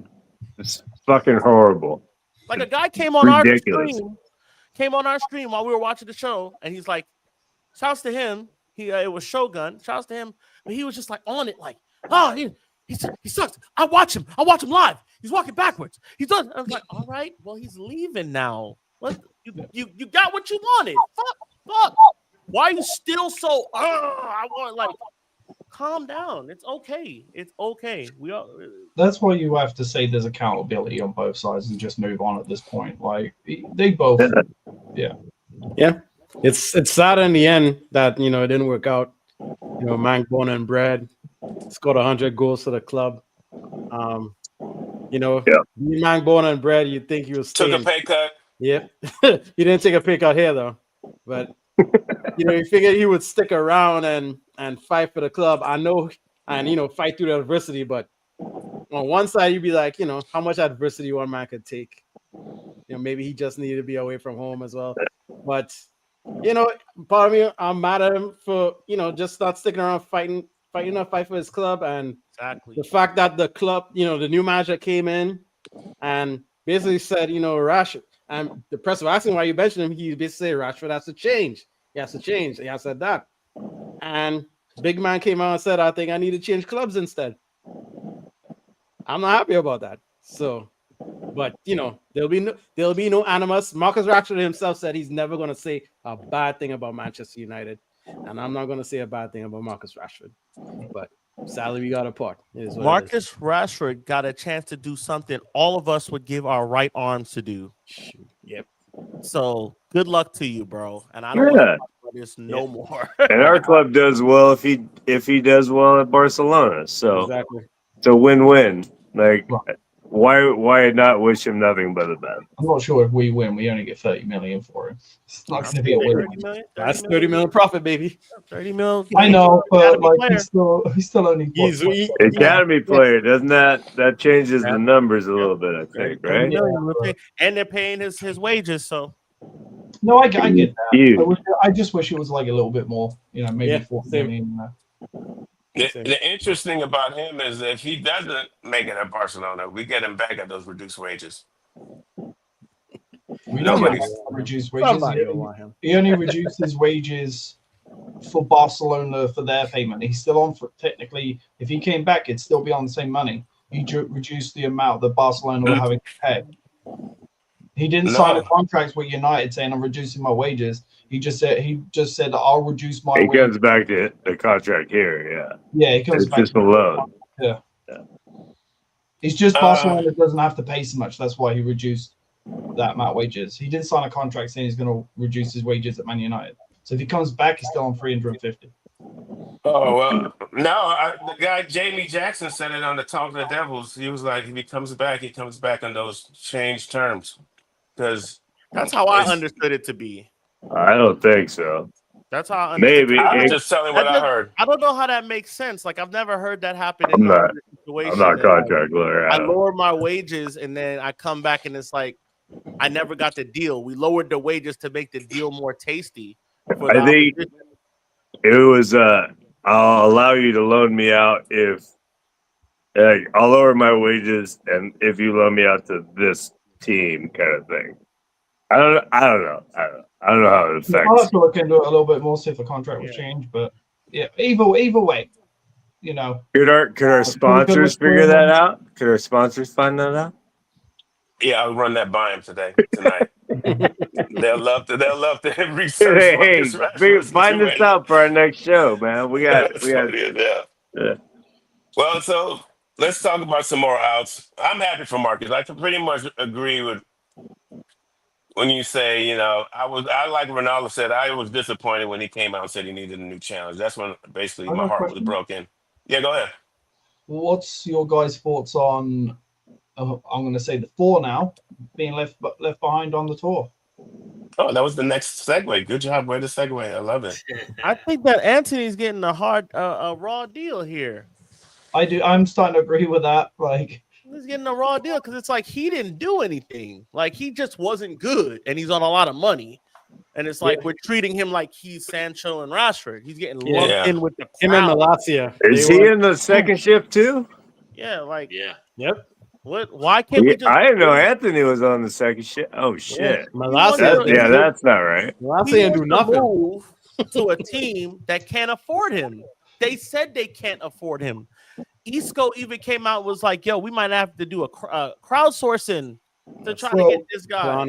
It's fucking horrible. Like a guy came on our stream while we were watching the show, and he's like, shouts to him. It was Shogun. Shouts to him, but he was just like on it, like, oh, he sucks. I watch him live. He's walking backwards. He's done. I was like, all right, well, he's leaving now. What you got what you wanted. Fuck. Why are you still so? I want like. Calm down. It's okay. It's okay. That's why you have to say there's accountability on both sides and just move on at this point. Like they both, yeah. It's sad in the end that it didn't work out. Mank born and bred, scored 100 goals for the club. Mank born and bred, you'd think he was took a pay cut. Yep, he didn't take a pay cut here though, but. You figured he would stick around and fight for the club. I know, and fight through the adversity. But on one side, you'd be like, how much adversity one man could take. Maybe he just needed to be away from home as well. But part of me, I'm mad at him for just not sticking around fighting a fight for his club, and the fact that the club, the new manager came in and basically said, Rashford. And the press was asking why you mentioned him. He basically said Rashford has to change. He has to change. He has said that. And big man came out and said, I think I need to change clubs instead. I'm not happy about that. So, but there'll be no animus. Marcus Rashford himself said he's never going to say a bad thing about Manchester United, and I'm not going to say a bad thing about Marcus Rashford. But sadly, we got a part. Marcus Rashford got a chance to do something all of us would give our right arms to do. Yep. So good luck to you, bro. And I don't want to talk about this no more. And our club does well if he does well at Barcelona. So Exactly. it's a win-win. Like, why not wish him nothing but the best? I'm not sure if we win. We only get 30 million for him. It's not going to be a win. 30 million, That's 30 million profit, baby. 30 million. I know, but Academy like player. he's still only Academy player, doesn't that changes the numbers a little bit, I think, 30 right? million we'll pay. And they're paying his wages, so No, I get that. Huge. I just wish it was like a little bit more, maybe 4 million. The interesting thing about him is that if he doesn't make it at Barcelona, we get him back at those reduced wages. We don't Nobody- get reduced wages. Somebody will want him. He only reduced his wages for Barcelona for their payment. He's still on for technically. If he came back, it'd still be on the same money. He reduced the amount that Barcelona were having to pay. He didn't sign a contract with United saying I'm reducing my wages. He just said that I'll reduce my. He wages. comes back to the contract here, yeah. Yeah, he comes It's back. just a loan. Yeah. It's just Barcelona doesn't have to pay so much. That's why he reduced that amount of wages. He didn't sign a contract saying he's going to reduce his wages at Man United. So if he comes back, he's still on 350. Oh well, no. The guy Jamie Jackson said it on the Talk of the Devils. He was like, if he comes back on those changed terms, because that's how I understood it to be. I don't think so. That's how I understood Maybe. I was just telling what I heard. I don't know how that makes sense. Like I've never heard that happen I'm in no not- other situation. I'm not a that, contract lawyer. I lower my wages and then I come back and it's like I never got the deal. We lowered the wages to make the deal more tasty. For the I think it was I'll allow you to loan me out if I'll lower my wages and if you loan me out to this team kind of thing. I don't know how it affects. I'll have to look into it a little bit more, see if the contract was changed. But yeah, either way, Could our sponsors figure that out? Could our sponsors find that out? Yeah, I'll run that by him tonight. They'll love to research. Hey, find this out for our next show, man. We got. Yeah. Well, so let's talk about some more outs. I'm happy for Marcus. I can pretty much agree with when you say, I like Ronaldo said, I was disappointed when he came out and said he needed a new challenge. That's when basically my heart was broken. Yeah, go ahead. What's your guys' thoughts on? I'm going to say the 4 now being left behind on the tour. Oh, that was the next segue. Good job. Way to segue. I love it. I think that Anthony's getting a raw deal here. I do. I'm starting to agree with that. Like he's getting a raw deal because it's like he didn't do anything. Like he just wasn't good, and he's on a lot of money. And it's like we're treating him like he's Sancho and Rashford. He's getting lumped in with the crowd. Him and Malacia. Is he in the second shift too? Yeah, Yep. What? Why can't we just? I didn't know Anthony was on the second shift. Oh shit! Malacia. That's not right. Malacia didn't do nothing. Move to a team that can't afford him. They said they can't afford him. Isco even came out and was like, "Yo, we might have to do a crowdsourcing to try to get this guy."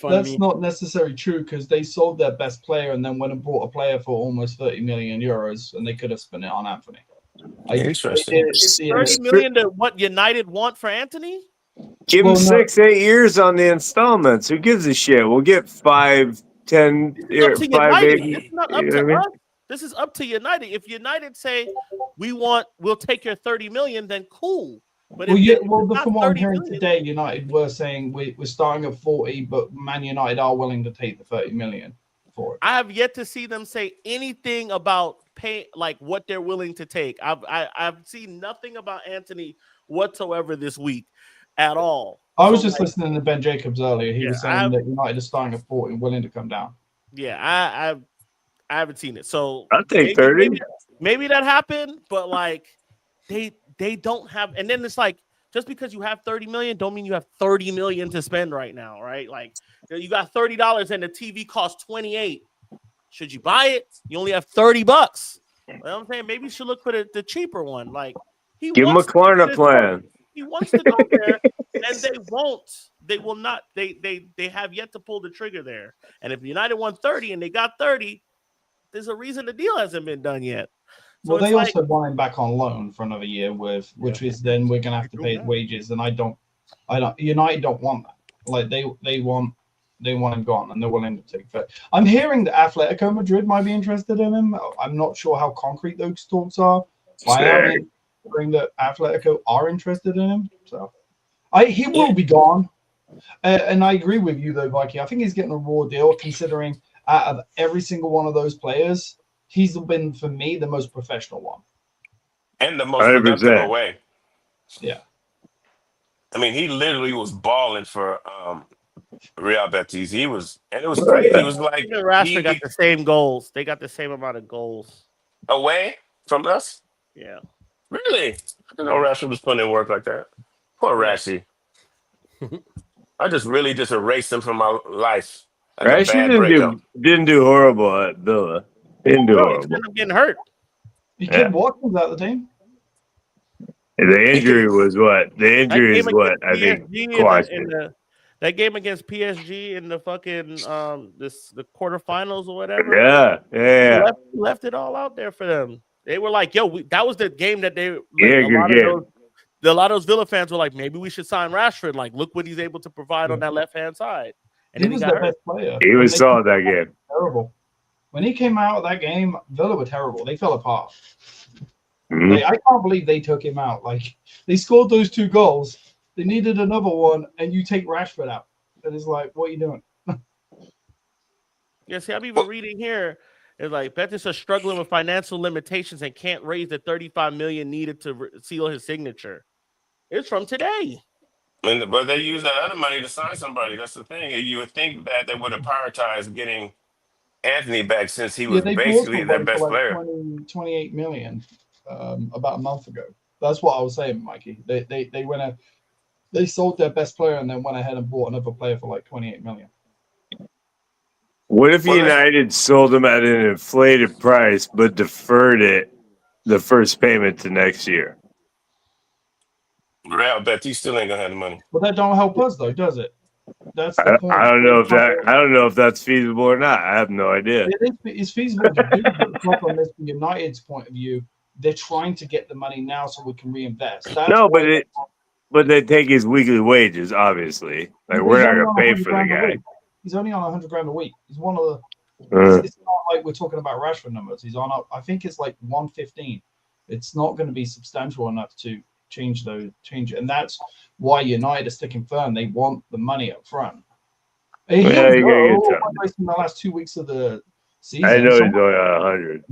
That's not necessarily true because they sold their best player and then went and bought a player for almost 30 million euros, and they could have spent it on Anthony. Interesting. Is 30 million to what United want for Anthony? Give him 6-8 years on the installments. Who gives a shit? We'll get 5, 10, 5, 8. This is not up to us. This is up to United. If United say we'll take your 30 million, then cool. But from what I'm hearing today, United were saying we're starting at 40, but Man United are willing to take the 30 million for it. I have yet to see them say anything about pay, like what they're willing to take. I've seen nothing about Anthony whatsoever this week at all. I was just listening to Ben Jacobs earlier. He was saying that United is starting at 40 and willing to come down. Yeah, I haven't seen it. So I'll take 30. Maybe that happened, but like they don't have. And then it's like just because you have 30 million, don't mean you have 30 million to spend right now, right? Like you got $30 and the TV costs 28. Should you buy it? You only have $30. You know what I'm saying? Maybe you should look for the cheaper one. Like he Give him a wants to Klarna get his plan. money. He wants to go there, and they won't. They will not. They have yet to pull the trigger there. And if United won 30 and they got 30, there's a reason the deal hasn't been done yet. So Well, they it's also want him back on loan for another year, which is then we're gonna have to pay his wages, and I don't. United don't want that. Like they want him gone, and they're willing to take that. I'm hearing that Atletico Madrid might be interested in him. I'm not sure how concrete those talks are. But I am hearing that Atletico are interested in him, so he will be gone. And I agree with you though, Vikey. I think he's getting a raw deal considering out of every single one of those players, he's been for me the most professional one and the most productive 100%. away. Yeah. I mean, he literally was balling for Real Betis. He was, and it was crazy. It was like even Rashford got the same goals. They got the same amount of goals away from us. Yeah. Really? I didn't know Rashford was putting in work like that. Poor Rashy. I just erased him from my life. Like Rashford didn't do horrible at Villa. Didn't do Bro, horrible. he's getting hurt. You kept Watkins out of the team. The injury was what? The injury is what I think caused it. That game against PSG in the fucking the quarterfinals or whatever. Yeah. Left it all out there for them. They were like, "Yo, that was the game that they." Like, a lot of those Villa fans were like, "Maybe we should sign Rashford. Like, look what he's able to provide on that left hand side." And he was their best player. He was solid that game. Terrible. When he came out of that game, Villa were terrible. They fell apart. Mm-hmm. I can't believe they took him out. Like they scored those 2 goals. They needed another one, and you take Rashford out. And it's like, what are you doing? Yeah, see, I'm even reading here. It's like Betis are struggling with financial limitations and can't raise the 35 million needed to seal his signature. It's from today. But they use that other money to sign somebody. That's the thing. You would think that they would have prioritized getting Anthony back since he was basically their best player. 28 million about a month ago. That's what I was saying, Mikey. They sold their best player and then went ahead and bought another player for like 28 million. What if United sold him at an inflated price but deferred the first payment to next year? Real Betis still ain't gonna have the money. But that don't help us though, does it? That's the point. I don't know if that's feasible or not. I have no idea. It's feasible to do, but the problem is from United's point of view, they're trying to get the money now so we can reinvest. But they take his weekly wages, obviously. Like we're not gonna pay for the guy. He's only on $100,000 a week. He's one of the. It's not like we're talking about Rashford numbers. He's on. I think it's like 115. It's not going to be substantial enough to change it, and that's why United are sticking firm. They want the money up front. In the last 2 weeks of the season, I know he's only on 100.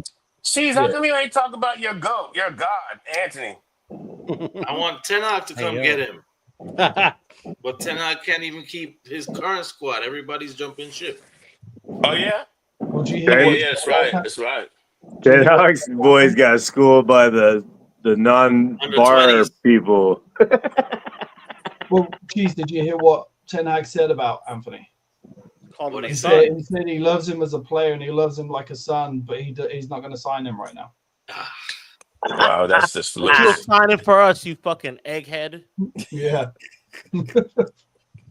Jeez, how come you ain't talk about your GOAT, your God, Anthony? I want Ten Hag to come get him. But Ten Hag can't even keep his current squad. Everybody's jumping ship. Oh, yeah? That's right. That's right. Ten Hag's boys got schooled by the non-bar people. Well, geez, did you hear what Ten Hag said about Anthony? He said he loves him as a player and he loves him like a son, but he's not going to sign him right now. Wow, that's just You're signing for us, you fucking egghead. Yeah.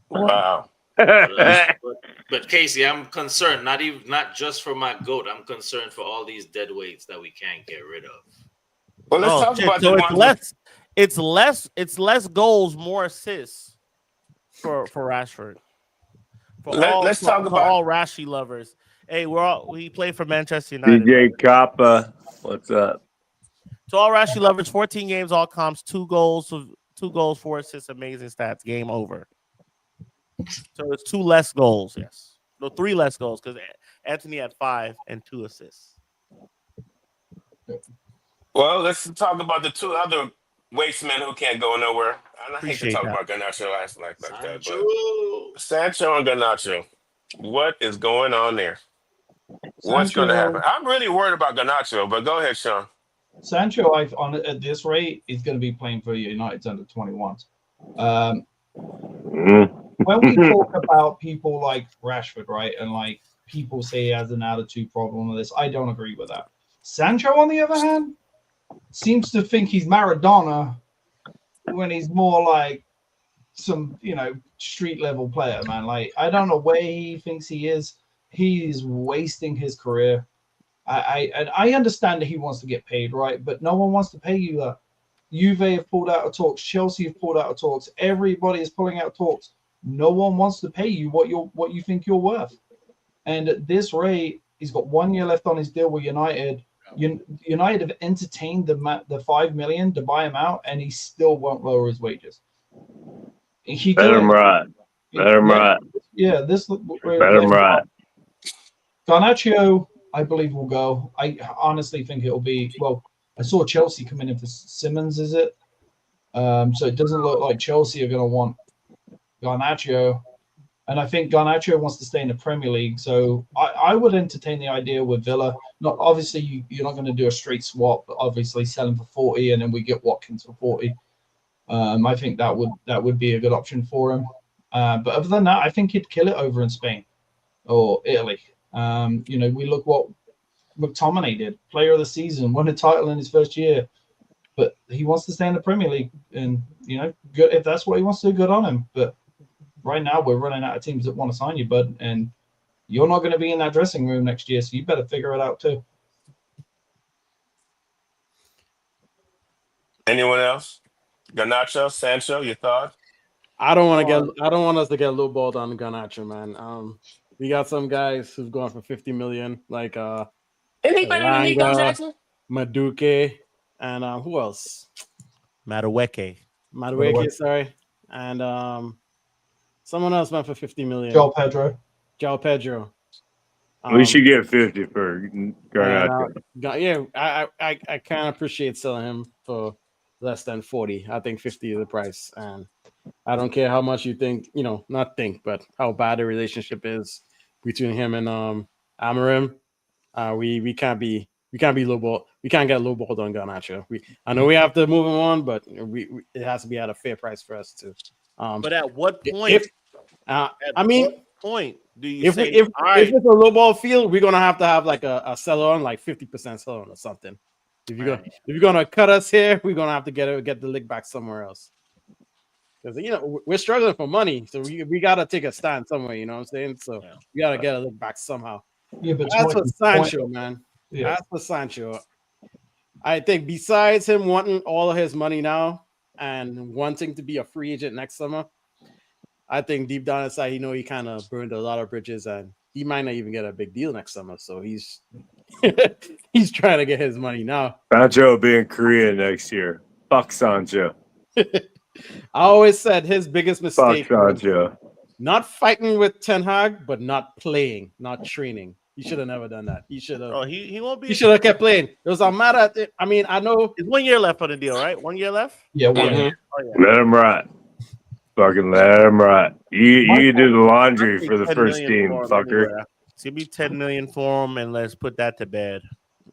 Wow. But Casey, I'm concerned. Not just for my GOAT. I'm concerned for all these dead weights that we can't get rid of. Well, let's talk about it's less goals, more assists for Rashford. Let's talk about all Rashi lovers. Hey, we play for Manchester United. DJ Kappa, what's up? To all Rashi lovers, 14 games, all comps, 2 goals, 4 assists, amazing stats. Game over. So it's 2 less goals. Yes, no, 3 less goals because Anthony had 5 and 2 assists. Well, let's talk about the 2 other wastemen who can't go nowhere. I hate to talk about Garnacho like that, but Sancho and Garnacho, what is going on there? What's going to happen? I'm really worried about Garnacho, but go ahead, Sean. Sancho, at this rate, is going to be playing for United's under 21s. Um, Mm. when we talk about people like Rashford, right, and like people say he has an attitude problem with this, I don't agree with that. Sancho, on the other hand, seems to think he's Maradona when he's more like some, street level player, man. Like, I don't know where he thinks he is. He's wasting his career. I understand that he wants to get paid, right? But no one wants to pay you that. Juve have pulled out of talks. Chelsea have pulled out of talks. Everybody is pulling out of talks. No one wants to pay you what you think you're worth. And at this rate, he's got 1 year left on his deal with United. United have entertained the $5 million to buy him out, and he still won't lower his wages. He Let him rot. Let him rot. Yeah, this. Let him rot. Garnacho, I believe, will go. I honestly think it'll be. Well, I saw Chelsea come in for Simmons. Is it? So it doesn't look like Chelsea are going to want Garnacho. And I think Garnacho wants to stay in the Premier League. So I would entertain the idea with Villa. Not obviously you're not going to do a straight swap, but obviously sell him for 40 and then we get Watkins for 40. I think that would be a good option for him. But other than that, I think he'd kill it over in Spain or Italy. We look what McTominay did, player of the season, won a title in his first year. But he wants to stay in the Premier League, and good if that's what he wants to do, good on him. But right now, we're running out of teams that want to sign you, bud, and you're not going to be in that dressing room next year, so you better figure it out too. Anyone else? Garnacho, Sancho, your thoughts? I don't want us to get lowballed on Garnacho, man. We got some guys who've gone for 50 million, like Any better than Nico Elanga, Jackson? Madueke, and who else? Madueke. Madueke, sorry, and someone else went for 50 million. Joel Pedro. We should get 50 for Garnacho. I can't appreciate selling him for less than 40. I think 50 is the price, and I don't care how much you think, not think, but how bad the relationship is between him and Amorim. We can't be lowball. We can't get lowballed on Garnacho. I know we have to move him on, but it has to be at a fair price for us to. But at what point? What point do you if say? if it's a lowball field, we're gonna have like a sell on, like 50% sell on or something. If you're gonna cut us here, we're gonna have to get the lick back somewhere else. Because we're struggling for money, so we gotta take a stand somewhere. You know what I'm saying? So we gotta get a lick back somehow. Yeah, but as for Sancho, man, as for Sancho, I think besides him wanting all of his money now and wanting to be a free agent next summer, I think deep down inside he kind of burned a lot of bridges and he might not even get a big deal next summer. So he's he's trying to get his money now. Sancho will be in Korea next year. Fuck Sancho. I always said his biggest mistake was not fighting with Ten Hag, but not playing, not training. He should have never done that. He should have. Oh, he won't be. He should have kept playing. It was a matter. I mean, I know it's 1 year left on the deal, right? 1 year left. Yeah, 1 year. Oh, yeah. Let him rot. Fucking let him rot. You do the laundry for the first team, fucker. Anyway. So give me 10 million for him, and let's put that to bed.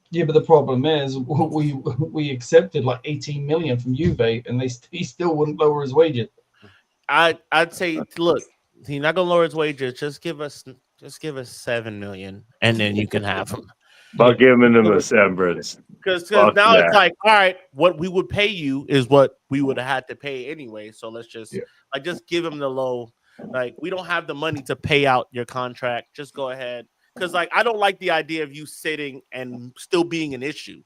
Yeah, but the problem is we accepted like 18 million from Juve, and he still wouldn't lower his wages. I'd say, look, he's not gonna lower his wages. Just give us 7 million, and then you can have him. Fuck him in the severance. Because now it's like, all right, what we would pay you is what we would have had to pay anyway. So let's just just give him the low. Like, we don't have the money to pay out your contract. Just go ahead. Because, like, I don't like the idea of you sitting and still being an issue.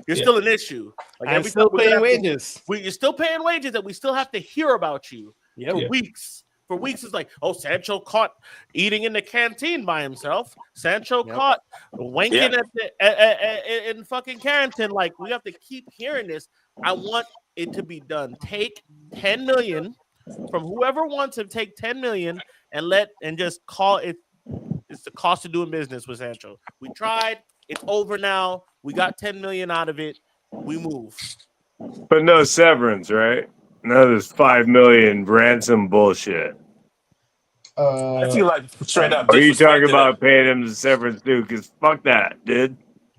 You're still an issue. Like, I'm still paying wages. You're still paying wages that we still have to hear about you for weeks. For weeks, it's like, oh, Sancho caught eating in the canteen by himself. Sancho caught wanking in fucking Carrington. Like, we have to keep hearing this. I want it to be done. Take 10 million from whoever wants to take 10 million and just call it. It's the cost of doing business with Sancho. We tried. It's over now. We got 10 million out of it. We move. But no severance, right? No, there's 5 million ransom bullshit. I feel like straight up. Are you talking about paying him the severance too? Because fuck that, dude.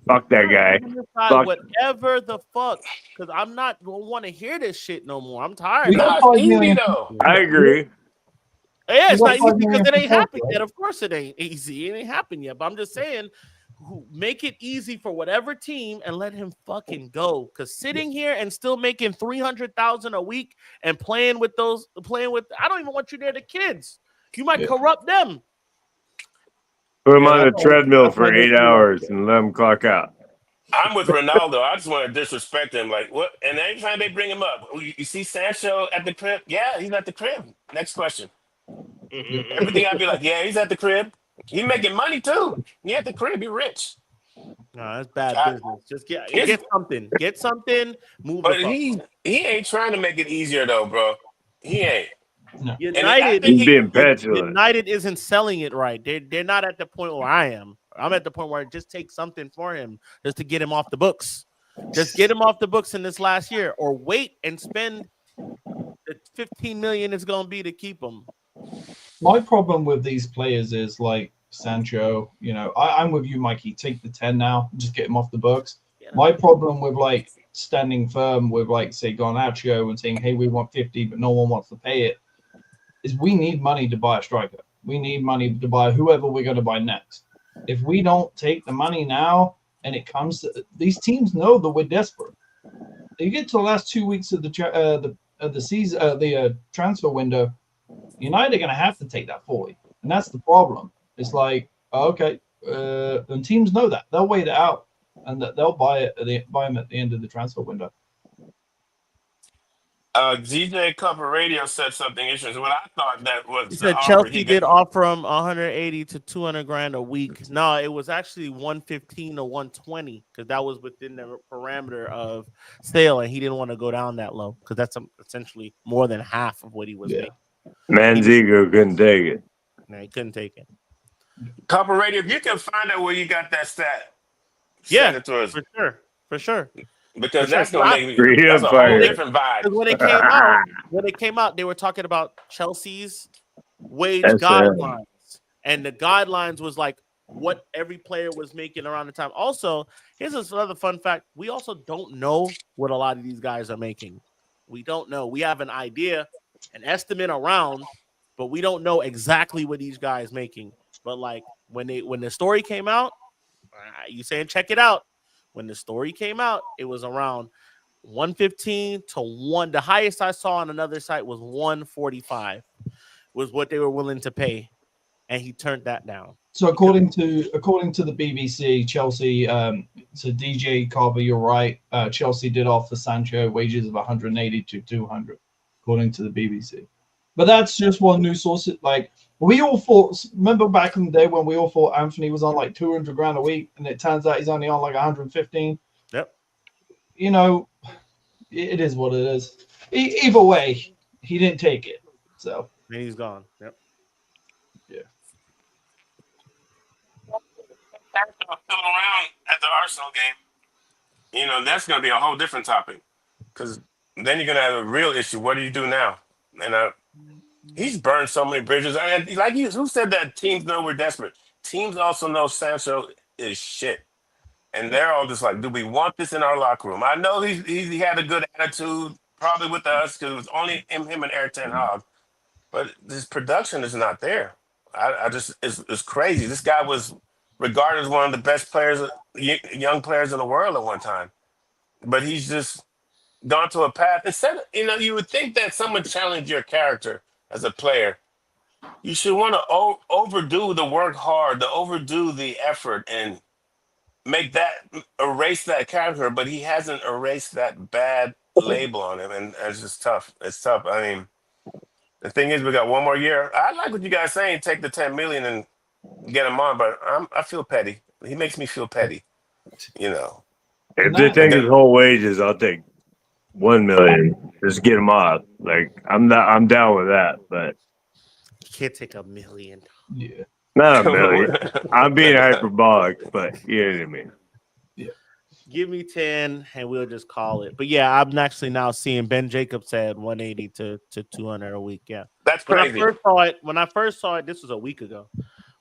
Fuck that guy. Fuck. Whatever the fuck, because I'm not gonna want to hear this shit no more. I'm tired. We of got it. Nah, 5 it's easy million. though. I agree. Yeah, We it's got not easy 5 because million it ain't for happened right? yet. Of course, it ain't easy. It ain't happened yet. But I'm just saying, make it easy for whatever team and let him fucking go. Because sitting here and still making $300,000 a week and playing with, I don't even want you near the kids. You might Yeah. corrupt them. Put him Yeah, on a that's why- treadmill that's why for they 8 do that. hours and let him clock out. I'm with Ronaldo. I just want to disrespect him. Like what? And every time they bring him up, you see Sancho at the crib. Yeah, he's at the crib. Next question. Everything I'd be like, yeah, he's at the crib. He making money too. He at the crib. He rich. No, that's bad I, business. Just his, get something. Get something. Move the but fuck. he ain't trying to make it easier though, bro. He ain't. No. And I United, think He's being petulant. United isn't selling it right. They're not at the point where I am. I'm at the point where just take something for him just to get him off the books. Just get him off the books in this last year, or wait and spend the 15 million it's going to be to keep him. My problem with these players is like Sancho. You know, I'm with you, Mikey. Take the 10 now. Just get him off the books. Yeah. My problem with like standing firm with like say Garnacho and saying, hey, we want 50, but no one wants to pay it, is we need money to buy a striker. We need money to buy whoever we're going to buy next. If we don't take the money now and it comes to these teams know that we're desperate. You get to the last 2 weeks of the season, the transfer window, United are going to have to take that 40. And that's the problem. It's like, okay, and teams know that. They'll wait it out and they'll buy them at the end of the transfer window. DJ Cover Radio said something interesting. What I thought that was He the said offer Chelsea he did got. offer him 180 to 200 grand a week. No, it was actually 115 to 120 because that was within the parameter of sale, and he didn't want to go down that low because that's essentially more than half of what he was making. Man's ego couldn't take it. No, he couldn't take it. Cover Radio, if you can find out where you got that stat, Yeah, send it to us. for sure. Because For sure. that's gonna make me Freedom that's a whole fire. different vibe. Because when it came out, they were talking about Chelsea's wage That's guidelines, and the guidelines was like what every player was making around the time. Also, here's another fun fact: we also don't know what a lot of these guys are making. We don't know. We have an idea, an estimate around, but we don't know exactly what each guy is making. But like when the story came out, you saying check it out. When the story came out, it was around 115 to 1. The highest I saw on another site was 145 was what they were willing to pay, and he turned that down. So according to the BBC, Chelsea, so DJ Carver, you're right. Chelsea did offer Sancho wages of 180 to 200, according to the BBC. But that's just one news source. Like we all thought. Remember back in the day when we all thought Anthony was on like 200 grand a week, and it turns out he's only on like 115. Yep. You know, it is what it is. Either way, he didn't take it. So And he's gone. Yep. Still around at the Arsenal game. You know, that's gonna be a whole different topic. Because then you're gonna have a real issue. What do you do now? And he's burned so many bridges. I mean, like who said that teams know we're desperate? Teams also know Sancho is shit. And they're all just like, do we want this in our locker room? I know he had a good attitude, probably with us, because it was only him and Eric Ten Hag. But his production is not there. I just, it's crazy. This guy was regarded as one of the best players, young players in the world at one time. But he's just gone to a path. Instead of, you would think that someone challenged your character as a player. You should want to overdo the work hard, to overdo the effort, and erase that character, but he hasn't erased that bad label on him, and it's just tough. It's tough. I mean, the thing is, we got one more year. I like what you guys saying. Take the 10 million and get him on, but I feel petty. He makes me feel petty. If they take his whole wages, I'll take 1 million. Just get him off. Like I'm down with that, but You can't take $1 million. yeah. not 1 million. I'm being hyperbolic, but you know what I mean. Give me 10 and we'll just call it. But yeah, I'm actually now seeing Ben Jacobs said 180 to 200 a week. Yeah. That's When crazy. I first saw it, this was a week ago.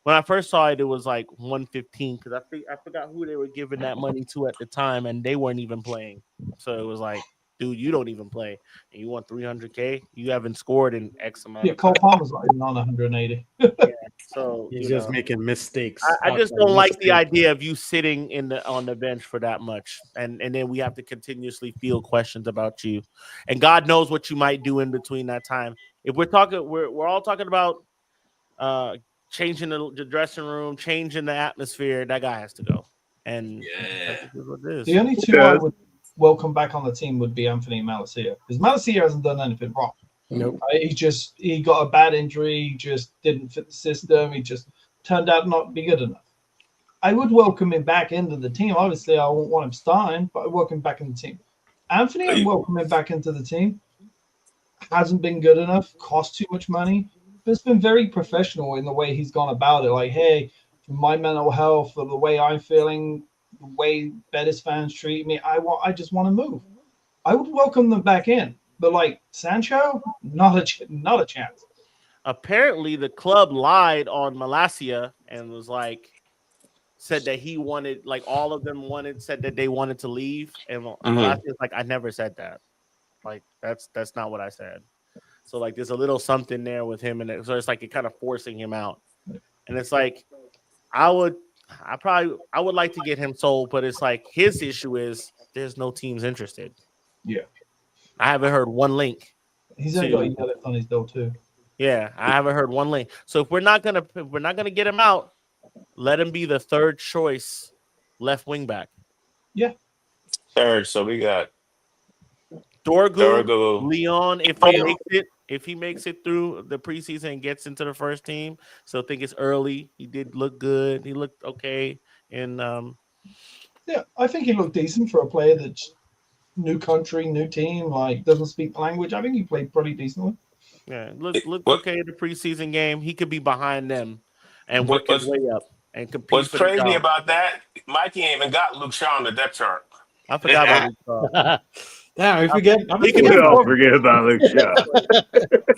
when I first saw it, it was like 115 because I forgot who they were giving that money to at the time, and they weren't even playing. So it was like, dude, you don't even play, and you want 300K. You haven't scored in X amount. Yeah, of Cole time. Palmer's not even on 180. So He's you just know, making mistakes. I just outside don't like the mistakes. idea of you sitting on the bench for that much, and then we have to continuously field questions about you, and God knows what you might do in between that time. If we're talking, we're all talking about changing the dressing room, changing the atmosphere. That guy has to go, and Yeah. that's just what it is. The only two I would welcome back on the team would be Anthony and Malacia, because Malacia hasn't done anything wrong. Nope. He got a bad injury, he just didn't fit the system, he just turned out not to be good enough. I would welcome him back into the team. Obviously, I won't want him starting, but I'd welcome him back in the team. Anthony, I'd welcome him back into the team. Hasn't been good enough, cost too much money, but it's been very professional in the way he's gone about it. Like, hey, for my mental health, for the way I'm feeling, the way Betis fans treat me, I just want to move. I would welcome them back in, but like Sancho, not a chance. Apparently, the club lied on Malacia and was like, said that he wanted, like all of them said that they wanted to leave, and Malacia's like, I never said that. Like that's not what I said. So like, there's a little something there with him, and so it's like it kind of forcing him out, and it's like, I would like to get him sold, but it's like his issue is there's no teams interested. Yeah. I haven't heard one link. He's only got a year left on his bill too. Yeah, I haven't heard one link. So if we're not gonna get him out, let him be the third choice left wing back. Yeah. Third, so we got Dorgu, Leon, if he makes it through the preseason and gets into the first team. So I think it's early. He did look good. He looked okay. And yeah, I think he looked decent for a player that's new country, new team, like doesn't speak the language. I think he played pretty decently. Yeah, look okay in the preseason game. He could be behind them and work his way up and compete. What's for the crazy job. about that? Mikey ain't even got Luke Shaw on the depth chart. I forgot about Luke Shaw. Damn, we forget. He can be Don't forget about Luke Shaw.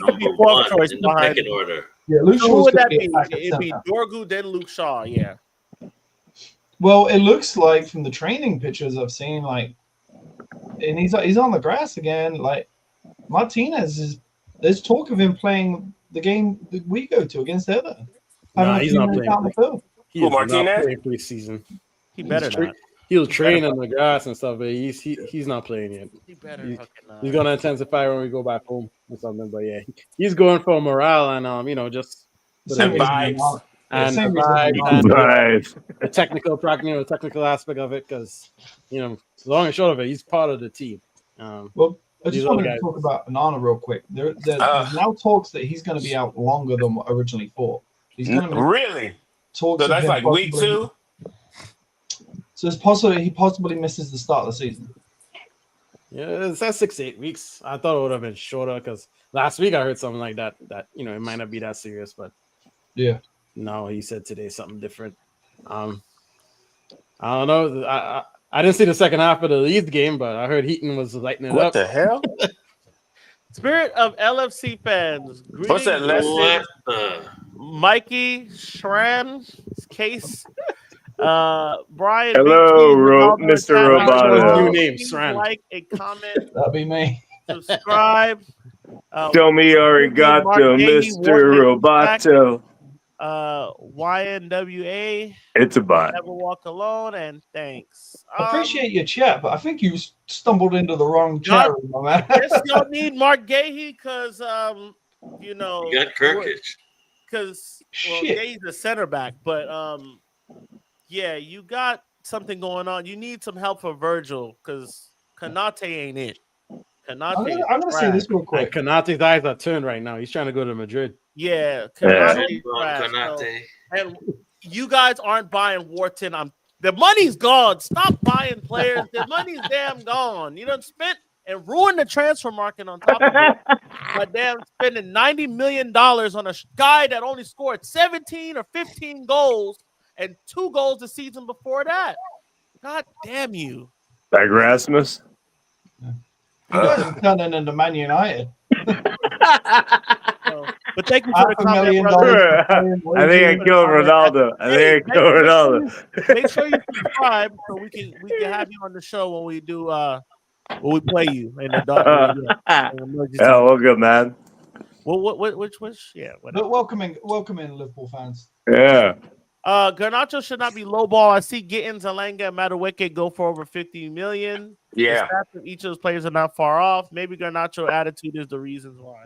Number fourth one choice in the behind pecking order. Yeah, Luke So who Shaw's would gonna that be? back at It'd be centre. Dorgu, then Luke Shaw. Yeah. Well, it looks like from the training pictures I've seen, like, and he's on the grass again. Like Martinez is. There's talk of him playing the game that we go to against Everton. Nah, he's not playing. On the field. He Who, is not Martinez? playing preseason. He better not. He'll train on the grass and stuff, but he's not playing yet. He better He's, fucking not. he's gonna intensify when we go back home or something. But yeah, he's going for morale and just Same And reason vibes. Ronaldo- and same the reason vibe Ronaldo- and Right. the technical aspect of it, because long and short of it, he's part of the team. Well, I These just other wanted to guys. talk about Onana real quick. There's now talks that he's going to be out longer than what originally thought. He's going to Really? talks So of that's him like week possibly- 2? So it's possible he possibly misses the start of the season. Yeah, it's at 6 to 8 weeks. I thought it would have been shorter because last week I heard something like that. That it might not be that serious, but Yeah. no, he said today something different. I don't know. I didn't see the second half of the Leeds game, but I heard Heaton was lighting it What up. the hell? Spirit of LFC fans. What's that, Greetings, Les? What the? Mikey Schramm's case. Brian. Hello, Big T, Mr. Ronaldo, Roboto. New name, please Sran. like a comment, That'd be me. subscribe. Show me arigato, Mark Gahey, Mr. Roboto. YNWA. It's a bot. Never walk alone, and thanks. I appreciate your chat, but I think you stumbled into the wrong chat room, my man. Yes, y'all need Mark Gahey because You got Kirkic. because Shit. Gahey's a center back, but yeah, you got something going on. You need some help for Virgil because Kanate ain't it. Kanate. I'm gonna say this real And quick. Kanate's eyes are turned right now. He's trying to go to Madrid. Yeah, Yeah. Kanate. trash. So- Konate. and you guys aren't buying Wharton. The money's gone. Stop buying players. The money's damn gone. You done spent and ruined the transfer market on top of it. By damn spending $90 million on a guy that only scored 17 or 15 goals and 2 goals the season before that. God damn you. Like Rasmus. You guys are turning into Man United. So, But thank you for the comment, $500,000 brother. I think I killed Ronaldo. I think I killed Ronaldo. Make sure you subscribe so we can have you on the show when we do when we play you in the dog. Yeah, well, good man. Which yeah, whatever. But welcome in, Liverpool fans. Yeah. Garnacho should not be lowball. I see Gittins, Alanga, and Madueke go for over 50 million. Yeah. The stats of each of those players are not far off. Maybe Garnacho attitude is the reasons why.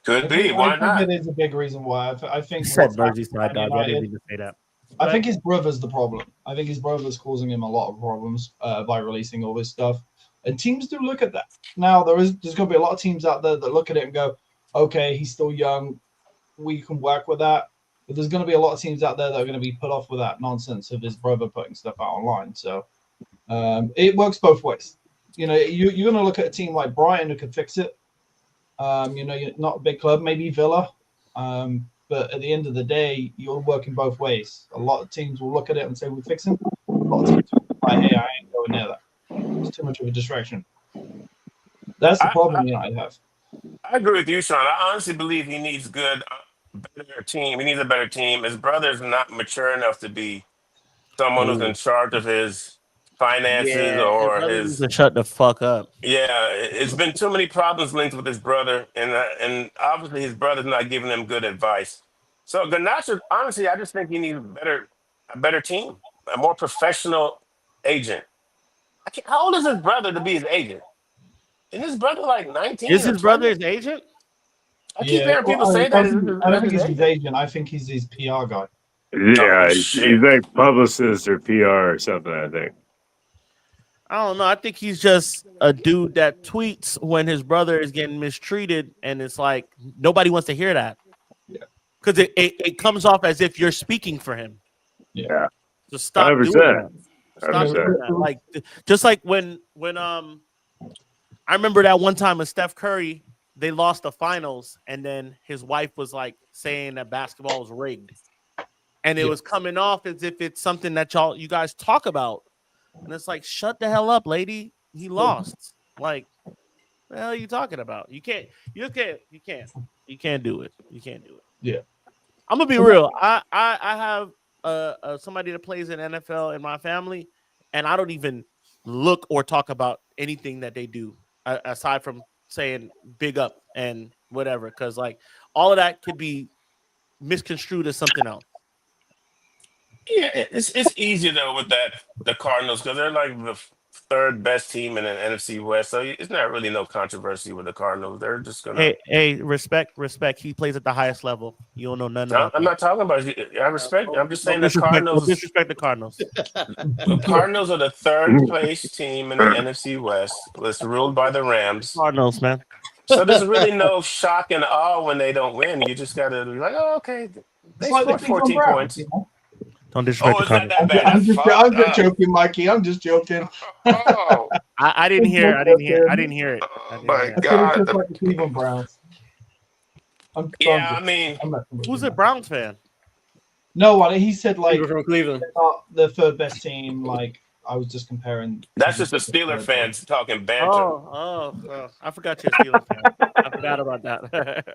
Could be. Why I not? think it is a big reason why. I think You said what's happening Merseyside, at dog. I didn't United- mean to say that. I think his brother's the problem. I think his brother's causing him a lot of problems by releasing all this stuff. And teams do look at that. Now there's going to be a lot of teams out there that look at it and go, okay, he's still young. We can work with that. But there's going to be a lot of teams out there that are going to be put off with that nonsense of his brother putting stuff out online. So it works both ways. You know, you're going to look at a team like Brighton who could fix it. You know, you're not a big club, maybe Villa. But at the end of the day, you're working both ways. A lot of teams will look at it and say, we're fixing. A lot of teams will be like, hey, I ain't going near that. It's too much of a distraction. That's the problem United have. I agree with you, Sean. I honestly believe he needs better team. He needs a better team. His brother's not mature enough to be someone who's in charge of his finances or his. To shut the fuck up. Yeah, it's been too many problems linked with his brother, and obviously his brother's not giving him good advice. So Garnacho, honestly, I just think he needs a better team, a more professional agent. How old is his brother to be his agent? Isn't his brother like 19? Is or his brother 20? his agent? I keep hearing people say that. I don't think he's his agent. I think he's his PR guy. Yeah, Oh, he's shit. like publicist or PR or something, I think. I don't know. I think he's just a dude that tweets when his brother is getting mistreated, and it's like nobody wants to hear that. Yeah. Because it comes off as if you're speaking for him. Yeah. So stop 100%. doing that. Stop 100%. doing that. Like just like when I remember that one time with Steph Curry, they lost the finals, and then his wife was like saying that basketball was rigged. And it was coming off as if it's something that you guys talk about. And it's like, shut the hell up, lady. He lost. Like, what the hell are you talking about? You can't do it. You can't do it. Yeah. I'm gonna be real. I have somebody that plays in NFL in my family, and I don't even look or talk about anything that they do aside from saying big up and whatever, because like all of that could be misconstrued as something else. Yeah, it's easier though with the Cardinals because they're like the third best team in the NFC West, so it's not really no controversy with the Cardinals. They're just gonna. Hey, respect. He plays at the highest level. You don't know nothing about. I'm not talking about. I respect. I'm just saying the Cardinals. Don't disrespect the Cardinals. The Cardinals are the third place team in the NFC West. It's ruled by the Rams. Cardinals, man. So there's really no shock and awe when they don't win. You just gotta be like, oh, okay, they scored 14 points. Don't disrespect Oh, the it's not Cardinals. that bad. I'm Fuck just up. joking, Mikey. I'm just joking. Oh, I didn't hear it. I didn't hear it. oh my It's God. just like the Cleveland Browns. Yeah, I mean, Who's a Browns fan? No, he said like People from Cleveland. they're not the third best team. Like I was just comparing. that's just the Steeler fans talking banter. Oh, I forgot you're a Steelers fan. I forgot about that.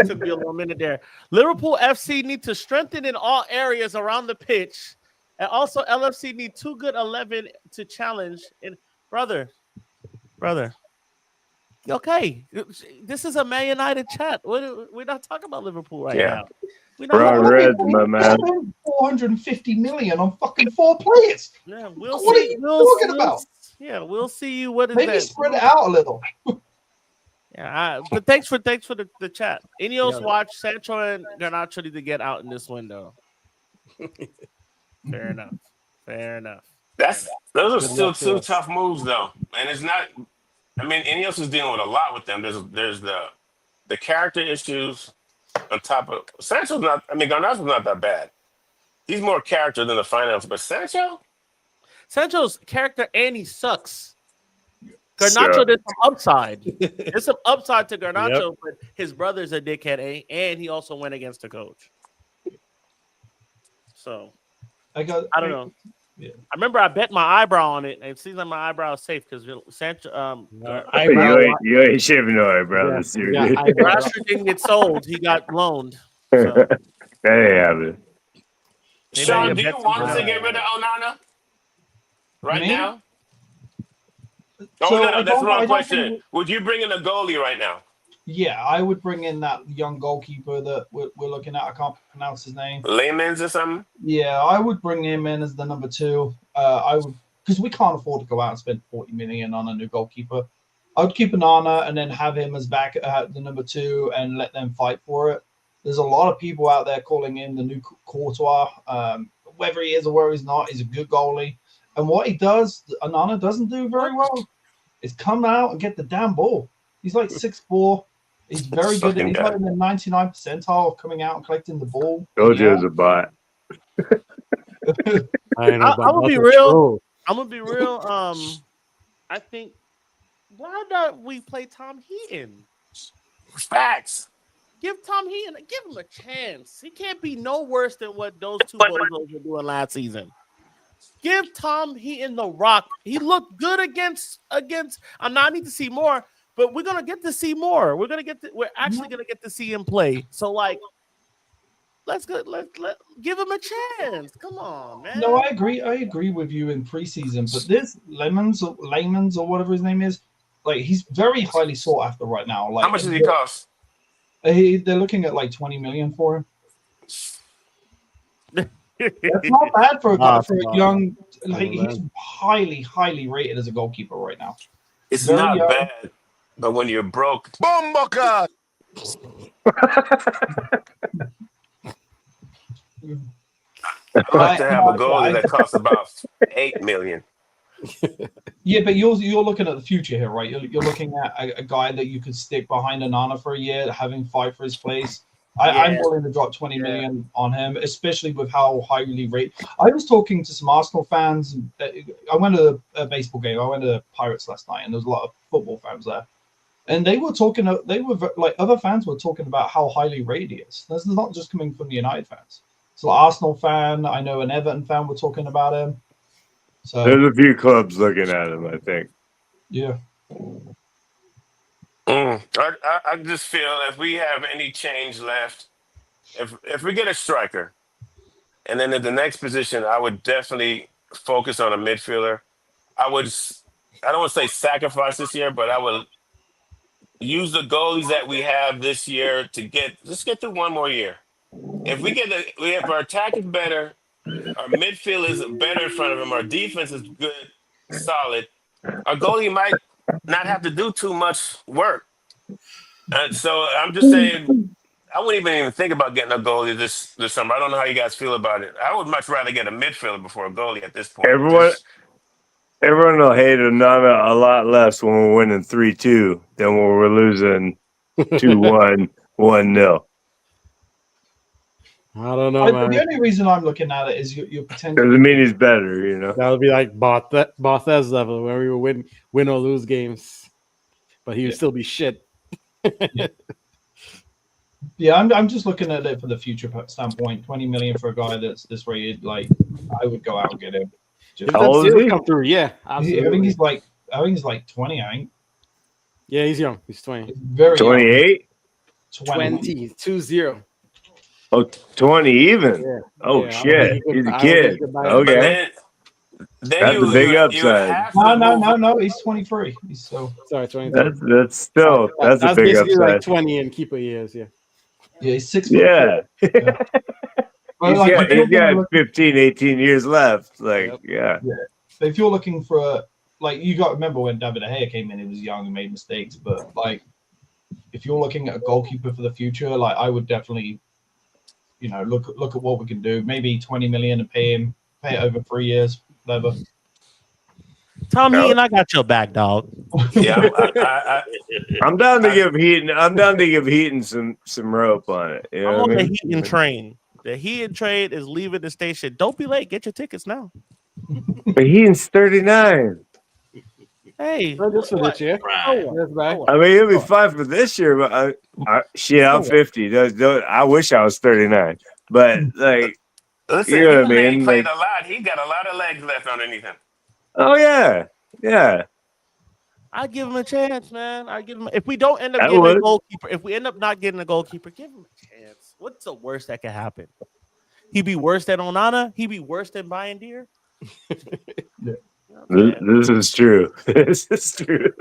Took me a little minute there. Liverpool FC need to strengthen in all areas around the pitch. And also LFC need 2 good 11 to challenge. And brother. Okay. This is a Man United chat. We're not talking about Liverpool right now. We're not Brown red, my man. 450 million on fucking 4 players. Yeah, we'll What see. are you talking about? Yeah, we'll see you. What is Maybe that? spread it out a little. Yeah, but thanks for the chat. Ineos watch Sancho and Garnacho need to get out in this window. Fair enough. Those are still 2 tough moves though, and it's not. I mean, Ineos is dealing with a lot with them. There's the character issues on top of Sancho's not. I mean, Garnacho's not that bad. He's more character than the finance, but Sancho's character and he sucks. Garnacho, there's some upside. There's some upside to Garnacho, but his brother's a dickhead, and he also went against the coach. So I don't know. I remember I bet my eyebrow on it, and it seems like my eyebrow is safe because Sancho. You ain't shaving no eyebrow this year, dude. Rashford didn't get sold; he got loaned. So That ain't happening. Sean, do you bet want us to something get rid of Onana right Me? now? So no, that's the wrong I don't question. think Would you bring in a goalie right now? yeah, I would bring in that young goalkeeper that we're looking at. I can't pronounce his name. Layman's or something? Yeah, I would bring him in as the number 2. I would, because we can't afford to go out and spend 40 million on a new goalkeeper. I would keep Onana and then have him as back at the number 2 and let them fight for it. There's a lot of people out there calling in the new Courtois. Whether he is or whether he's not, he's a good goalie. And what he does, Onana doesn't do very well, is come out and get the damn ball. He's like 6'4". He's very good. He's like in the 99th percentile of coming out and collecting the ball. Jojo's a bot. I'm gonna be real. I'm gonna be real. I think why don't we play Tom Heaton? Facts. Give Tom Heaton, give him a chance. He can't be no worse than what those two bozos were doing last season. Give Tom Heaton the rock. He looked good against. I need to see more, but we're gonna get to see more. We're actually gonna get to see him play. So like, let's give him a chance. Come on, man. No, I agree with you in preseason, but this Lemons or whatever his name is, like he's very highly sought after right now. Like how much does he cost? They're looking at like 20 million for him. That's not bad for a young. Like he's highly rated as a goalkeeper right now. It's very not young. Bad, but when you're broke, Bomboka. I'd like to have a goalie that costs about 8 million. Yeah, but you're looking at the future here, right? You're looking at a guy that you could stick behind Onana for a year, having fight for his place. I'm willing to drop 20 million on him, especially with how highly rated. I was talking to some Arsenal fans. I went to a baseball game. I went to the Pirates last night, and there was a lot of football fans there. And they were talking. They were like other fans were talking about how highly rated he is. This is not just coming from the United fans. So, an Arsenal fan, I know an Everton fan were talking about him. So there's a few clubs looking at him, I think. Yeah. I just feel if we have any change left, if we get a striker, and then at the next position, I would definitely focus on a midfielder. I don't want to say sacrifice this year, but I would use the goalies that we have this year to get through one more year. If our attack is better, our midfield is better in front of him, our defense is good, solid, our goalie might not have to do too much work. So I'm just saying, I wouldn't even think about getting a goalie this summer. I don't know how you guys feel about it. I would much rather get a midfielder before a goalie at this point. Everyone will hate Onana a lot less when we're winning 3-2 than when we're losing 2-1, 1-0. I don't know, man. The only reason I'm looking at it is your potential. Doesn't mean he's better, you know. That would be like Barthez level, where we would win or lose games, but he would still be shit. Yeah, I'm just looking at it for the future standpoint. 20 million for a guy that's this rated, like I would go out and get him. How old is he? Come through, yeah. Absolutely. I think he's like 20. I think. Yeah, he's young. He's 20. He's very 28. 20. Oh, 20 even. Yeah. Oh yeah, shit, he's a kid. Okay. That's a big upside. No. He's 23. He's so sorry, 23. That's a big basically upside. Like 20 and keeper years, yeah. Yeah, he's 6 foot. Yeah. He's got 15, 18 years left. Like, yeah. But if you're looking for you got to remember when David De Gea came in, he was young and made mistakes. But like, if you're looking at a goalkeeper for the future, like I would definitely, look at what we can do. Maybe 20 million and pay it over 3 years, whatever. Tom Heaton, I got your back, dog. Yeah, I'm down to give Heaton. I'm down to give Heaton some rope on it. You know I'm on what I mean? the Heaton train. The Heaton train is leaving the station. Don't be late. Get your tickets now. But Heaton's 39. Hey, just for this year. I mean, he'll be fine for this year, but I'm 50. I wish I was 39, but like, Listen, You know what I he mean? played Like, a lot. He got a lot of legs left underneath him. oh yeah, yeah, I give him a chance, man. I give him. If we don't end up that getting a would. goalkeeper, if we end up not getting a goalkeeper, give him a chance. What's the worst that could happen? He'd be worse than Onana. He'd be worse than Bayern Deer. You know what I'm saying? This is true. This is true.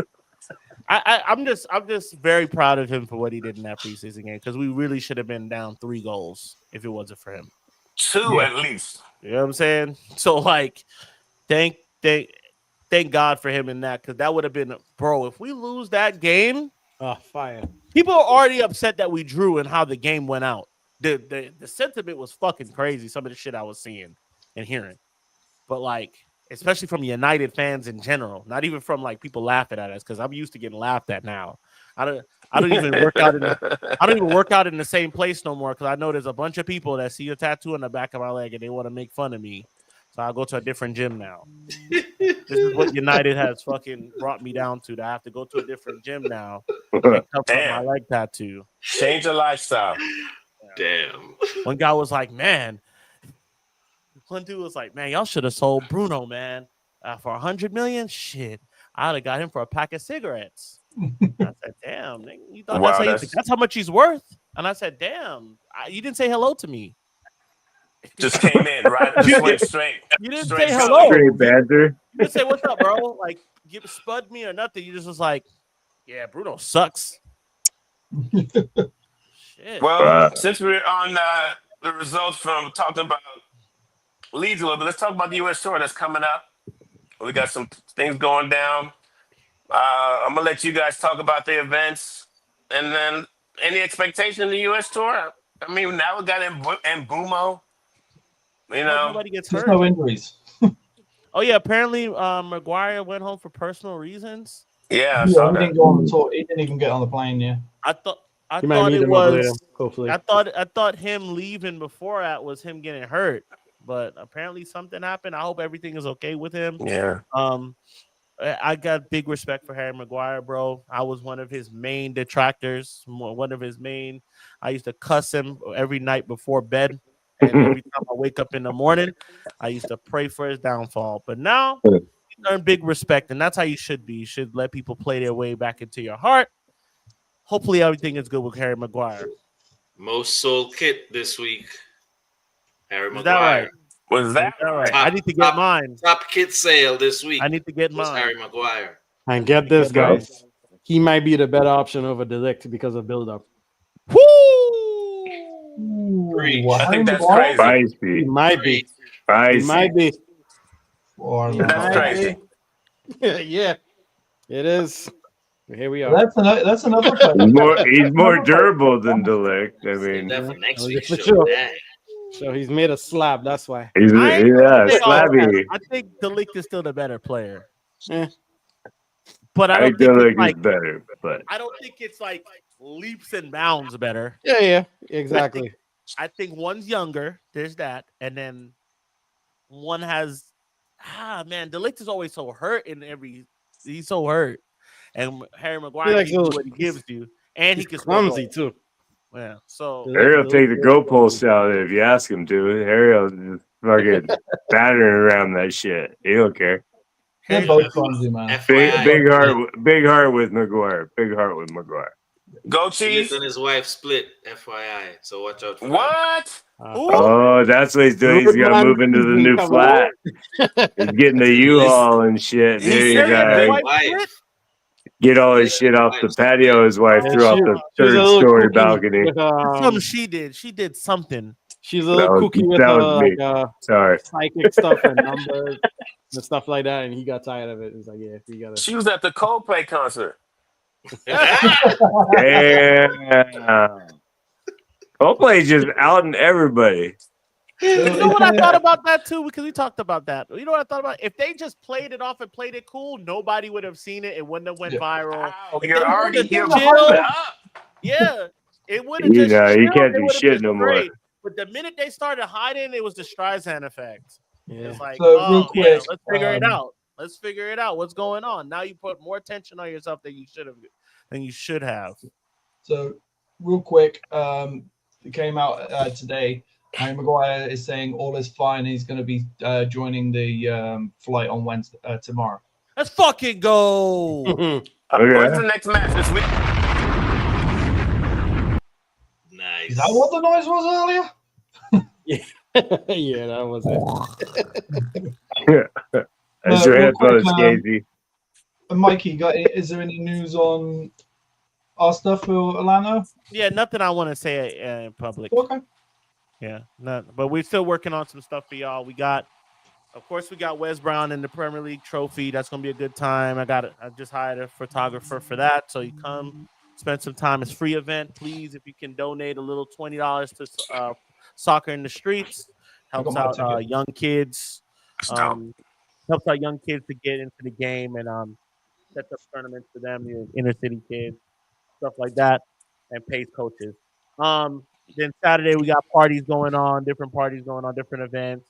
I'm just very proud of him for what he did in that preseason game because we really should have been down 3 goals if it wasn't for him. 2 at least. You know what I'm saying? So like, thank God for him in that because that would have been, bro. If we lose that game, fire. people are already upset that we drew and how the game went out. The sentiment was fucking crazy. Some of the shit I was seeing and hearing, but like, especially from United fans in general, not even from like people laughing at us because I'm used to getting laughed at now. I don't even work out in the same place no more because I know there's a bunch of people that see a tattoo on the back of my leg and they want to make fun of me. So I'll go to a different gym now. This is what United has fucking brought me down to. That I have to go to a different gym now and cover up my leg tattoo. Change your lifestyle. Damn. One guy was like, man. One dude was like, man, y'all should have sold Bruno, man, for $100 million. Shit, I'd have got him for a pack of cigarettes. I said, damn, nigga, you thought that's how much he's worth? And I said, damn, you didn't say hello to me. Just came in, right? Just went straight. You didn't straight say hello. Straight banter. You didn't say what's up, bro. Like, spud me or nothing. You just was like, yeah, Bruno sucks. Shit. Well, since we're on the results from talking about Leeds a little bit, let's talk about the U.S. tour that's coming up. We got some things going down. I'm gonna let you guys talk about the events, and then any expectation of the U.S. tour. I mean, now we got Mbumo. You know, nobody gets There's hurt. no injuries. Oh yeah, apparently Maguire went home for personal reasons. Yeah, I Yeah, saw he that. didn't go on the tour. He didn't even get on the plane. Yeah. I thought Meet it him over there, was. hopefully. I thought him leaving before that was him getting hurt, but apparently something happened. I hope everything is okay with him. Yeah. I got big respect for Harry Maguire, bro. I was one of his main detractors. I used to cuss him every night before bed, and every time I wake up in the morning, I used to pray for his downfall. But now you earn big respect, and that's how you should be. You should let people play their way back into your heart. Hopefully, everything is good with Harry Maguire. Most sold kit this week. Harry Is that Maguire. right? Was that All right. Top- I need to get mine. Top kit sale this week. I need to get was mine. Harry Maguire. And get this, guys. He might be the better option over Delict because of build-up. Woo! Ooh, I think that's Maguire? crazy. He Spicy. might be. He Spicy. might be. Or, That's crazy. Yeah, it is. Here we are. that's another question. He's more durable than Delict. I Save mean, that for next Oh, week's for show. sure. Dang. So he's made a slab. That's why. he's I ain't gonna say all slabby. that. I think Delict is still the better player. Eh. But I I don't think think Delict it's like is better, but I don't think it's like leaps and bounds better. Yeah, exactly. I think one's younger. There's that, and then one has man. Delict is always so hurt he's so hurt, and Harry Maguire likes gives you those- what he gives you, and he He's can score clumsy goals. too. Yeah, so Harry will take the goalpost out if you ask him to. Harry will just fucking battering around that shit. He don't care. They're both clumsy, man. FYI, Big heart with Maguire. Big heart with Maguire. Go Delict Cheese. and his wife split. FYI, so watch out for that. What? Ooh, Oh, that's what he's doing. He's gonna move into the new flat. He's getting the U-Haul and shit. He There you said go. big- Wife. Get all his shit off the patio. His wife Yeah, threw off she- the She's a little third-story kooky balcony. with, something she did. She did something. she's a little That was- kooky with that was me. Sorry. psychic stuff and numbers and stuff like that, and he got tired of it. He's like, "Yeah, we gotta." She was at the Coldplay concert. Damn. Coldplay's just outing everybody. You know what I thought about that too? Because we talked about that. You know what I thought about? If they just played it off and played it cool, nobody would have seen it. It wouldn't have went Yeah. viral. Wow, If you're they already would've here chilled- warming up. Yeah, it would have You just. know, you chilled, can't it do would've shit just no more. great. But the minute they started hiding, it was the Streisand effect. Yeah. It's like, So, real oh, yeah, quick, let's figure it out. Let's figure it out. What's going on? Now you put more attention on yourself than you should have. So, real quick, it came out today. Harry Maguire is saying all is fine. He's going to be joining the flight on Wednesday tomorrow. Let's fucking go. When's the next match this week? Nice. Is that what the noise was earlier? Yeah, that was it. That's No, your real quick, headphones, Casey. Mikey, is there any news on our stuff for Atlanta? Yeah, nothing I want to say in public. Okay. Yeah, but we're still working on some stuff for y'all. Of course, we got Wes Brown in the Premier League trophy. That's gonna be a good time. I just hired a photographer for that. So you come spend some time. It's a free event. Please, if you can donate a little $20 to Soccer in the Streets, helps out young kids. Helps out young kids to get into the game and sets up tournaments for them, inner city kids, stuff like that, and pays coaches. Then Saturday we got different parties going on, different events.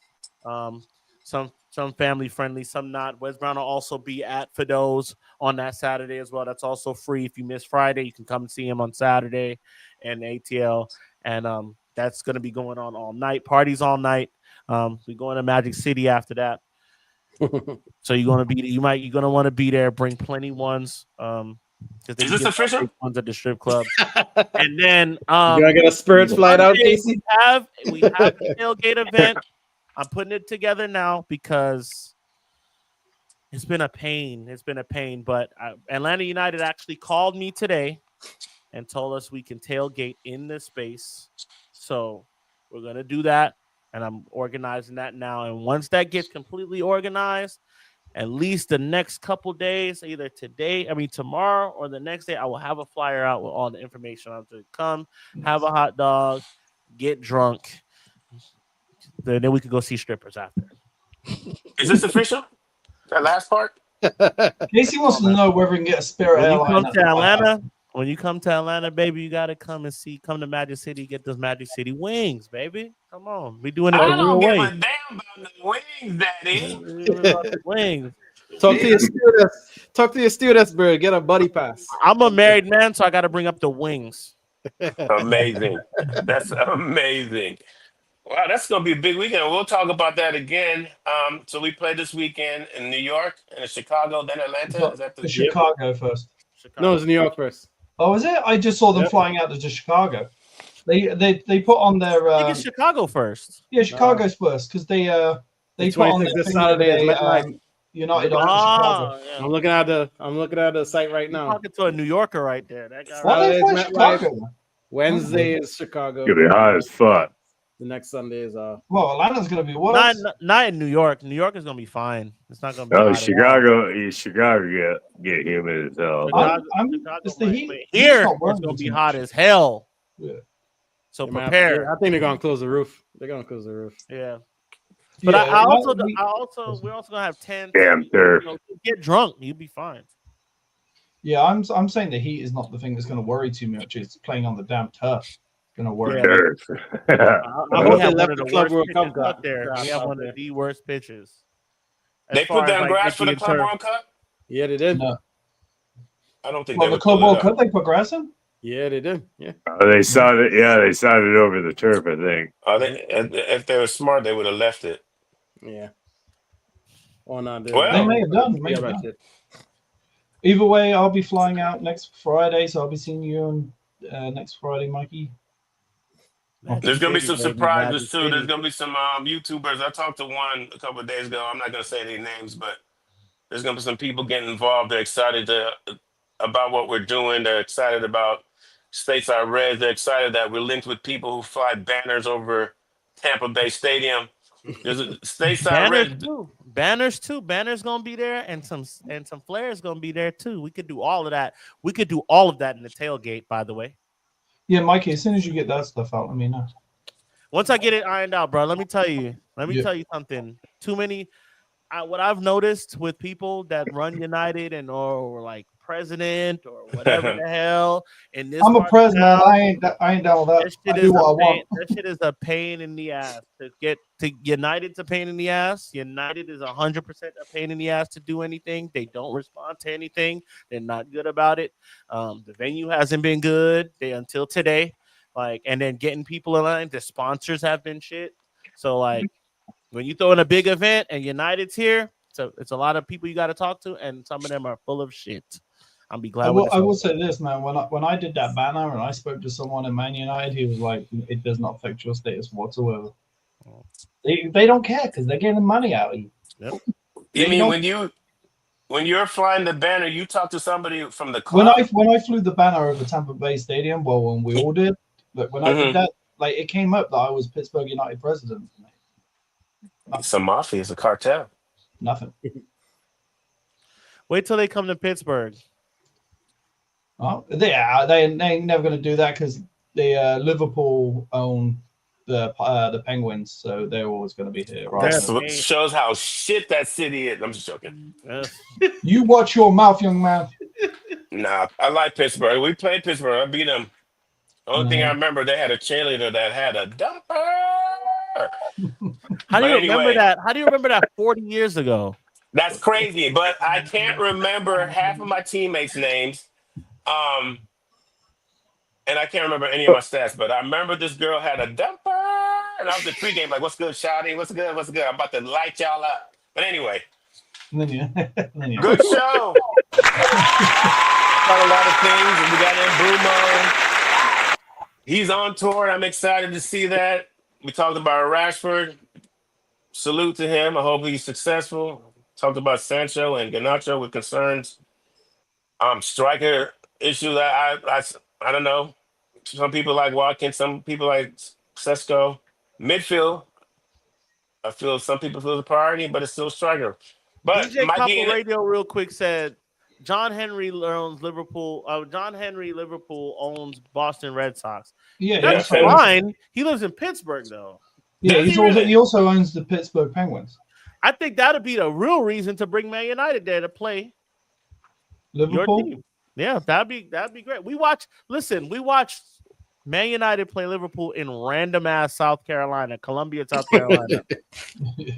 Some family friendly, some not. Wes Brown will also be at Fido's on that Saturday as well. That's also free. If you miss Friday, you can come and see him on Saturday and ATL. And that's going to be going on all night. Parties all night. We're going to Magic City after that. So you're going to want to be there. Bring plenty ones. Is this official? Ones at the strip club. And then you gotta get a Spurs flight out, Casey. We have the tailgate event. I'm putting it together now because it's been a pain. But Atlanta United actually called me today and told us we can tailgate in this space. So we're gonna do that, and I'm organizing that now. And once that gets completely organized, at least the next couple days, either tomorrow or the next day, I will have a flyer out with all the information on to come, have a hot dog, get drunk. Then we could go see strippers after. Is this official? That last part? Casey wants to know whether we can get a Spirit airline. When you come to Atlanta, baby, you gotta come to Magic City, get those Magic City wings, baby. Come on, we doing it the real way. I don't give a damn about the wings, Daddy. Wings. Talk to your stewardess, bro. Get a buddy pass. I'm a married man, so I got to bring up the wings. Amazing. That's amazing. Wow, that's going to be a big weekend. We'll talk about that again. So we play this weekend in New York and in Chicago, then Atlanta. Is that the Chicago first? No, it's New York first. Oh, is it? I just saw them flying out to Chicago. They put on their. I think it's Chicago first. Yeah, Chicago's first because they put on their this Saturday. United Chicago. Yeah. I'm looking at the site right now. I'm talking to a New Yorker right there. That guy. Why they play Chicago? Wednesday is Chicago. It's gonna be hot as fuck. The next Sunday is Well, Atlanta's gonna be what? Not in New York. New York is gonna be fine. It's not gonna be. Oh, Chicago get humid as hell. It's the heat. Here it's gonna be hot as hell. Yeah. So prepare. I think they're gonna close the roof. Yeah. But we're also gonna have 10. Damn turf. Get drunk, you'll be fine. Yeah, I'm saying the heat is not the thing that's going to worry too much. It's playing on the damn turf. Going to worry. Turf. I hope they left the Club World Cup out there. We have one of the worst pitches. They put down grass for the Club World Cup? Yeah, they did. No. I don't think the Club World Cup they put grass in. Yeah, they did. Yeah. They saw it. Yeah, they saw it over the turf. I think. If they were smart, they would have left it. Yeah. Or not. They may have done. Either way, I'll be flying out next Friday, so I'll be seeing you on next Friday, Mikey. There's gonna be some surprises too. There's gonna be some YouTubers. I talked to one a couple of days ago. I'm not gonna say any names, but there's gonna be some people getting involved. They're excited about what we're doing. They're excited about Stateside Reds. They're excited that we're linked with people who fly banners over Tampa Bay Stadium. There's a Stateside Reds Banners too. Banners gonna be there, and some flares gonna be there too. We could do all of that. We could do all of that in the tailgate, by the way. Yeah, Mikey. As soon as you get that stuff out, let me know. Once I get it ironed out, bro. Let me tell you something. Too many. What I've noticed with people that run United or like president or whatever the hell in this. I'm a president. I ain't down with that. I do what I want. That shit is a pain in the ass to get to United's a pain in the ass. United is 100% a pain in the ass to do anything. They don't respond to anything. They're not good about it. The venue hasn't been good until today. Like, and then getting people in line. The sponsors have been shit. So like, when you throw in a big event and United's here, so it's a lot of people you got to talk to, and some of them are full of shit. I'll be glad. I will say this, man. When I did that banner and I spoke to someone in Man United, he was like, "It does not affect your status whatsoever." They don't care because they're getting money out of you. Yep. You mean when you're flying the banner, you talk to somebody from the When club? I flew the banner over Tampa Bay Stadium, well, when we all did, but when I did that, like it came up that I was Pittsburgh United president. It's a mafia, it's a cartel. Nothing. Wait till they come to Pittsburgh. Oh, they ain't never going to do that because the Liverpool own the Penguins, so they're always going to be here. Right? That shows how shit that city is. I'm just joking. You watch your mouth, young man. Nah, I like Pittsburgh. We played Pittsburgh. I beat them. The only thing I remember, they had a cheerleader that had a dumper. How do you remember that? How do you remember that 40 years ago? That's crazy, but I can't remember half of my teammates' names. And I can't remember any of my stats, but I remember this girl had a dumper. And I was in pregame, like, what's good, shawty? What's good? What's good? I'm about to light y'all up. But anyway, good show. Got a lot of things. And we got in Brumo. He's on tour. I'm excited to see that. We talked about Rashford. Salute to him. I hope he's successful. Talked about Sancho and Garnacho with concerns. Striker issues. I don't know. Some people like Watkins. Some people like Sesko. Midfield. I feel some people feel the priority, but it's still striker. But DJ Couple Radio real quick said John Henry owns Liverpool. John Henry Liverpool owns Boston Red Sox. Yeah, that's fine. He lives in Pittsburgh though. Yeah, he also owns the Pittsburgh Penguins. I think that'd be the real reason to bring Man United there to play Liverpool. Your team. Yeah, that'd be great. We watched Man United play Liverpool in random ass South Carolina, Columbia, South Carolina.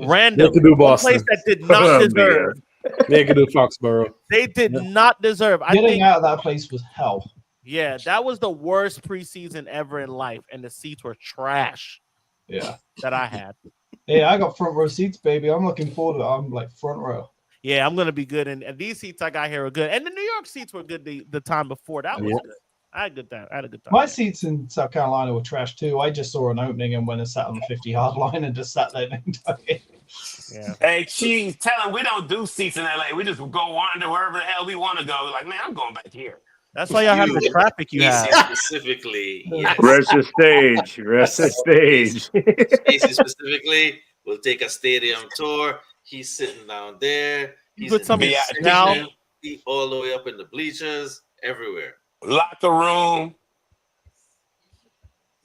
Random. They could do Boston. Place that did not deserve. They could do Foxborough. They did not deserve. Getting out of that place was hell. Yeah, that was the worst preseason ever in life, and the seats were trash. Yeah, that I had. Yeah, I got front row seats, baby. I'm looking forward to it. I'm like front row. Yeah, I'm gonna be good, and these seats I got here are good, and the New York seats were good the time before. That was good. I had a good time. My seats in South Carolina were trash too. I just saw an opening and went and sat on the 50-yard line and just sat there the entire game. Yeah. Hey, Cheese, tell him we don't do seats in LA. We just go wander wherever the hell we want to go. Like, man, I'm going back here. That's why y'all have the traffic you have. Specifically, yes. Rest the stage. Rest the stage. Casey specifically will take a stadium tour. He's sitting down there. He's put some now all the way up in the bleachers, everywhere. Locker room.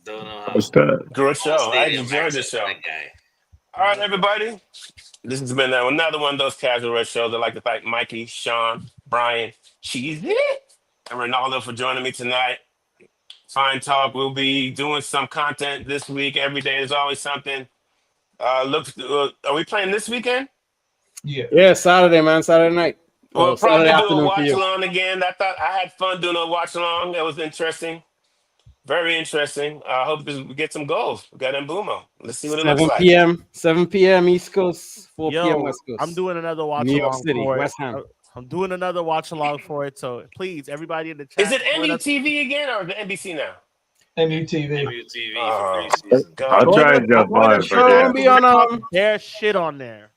Don't know how. What's that? Good show. I enjoyed the show. All right, everybody. This has been another one of those casual red shows. I'd like to thank Mikey, Sean, Brian, Cheesy, and Ronaldo for joining me tonight. Fine talk. We'll be doing some content this week. Every day there's always something. Are we playing this weekend? Yeah, Saturday, man. Saturday night. Well, probably Saturday do a afternoon watch for you. along again. I had fun doing a watch along. That was interesting. Very interesting. I hope we get some goals. We got Mbumo. Let's see what it looks like. 7 p.m. East Coast, 4 Yo, p.m. West Coast. I'm doing another watch New York along City, for West it. Ham. I'm doing another watch along for it. So please, everybody in the chat. Is it MUTV again or the NBC now? MUTV. MUTV Oh, for preseason. I'll try and jump on it. Show won't be on There's shit on there.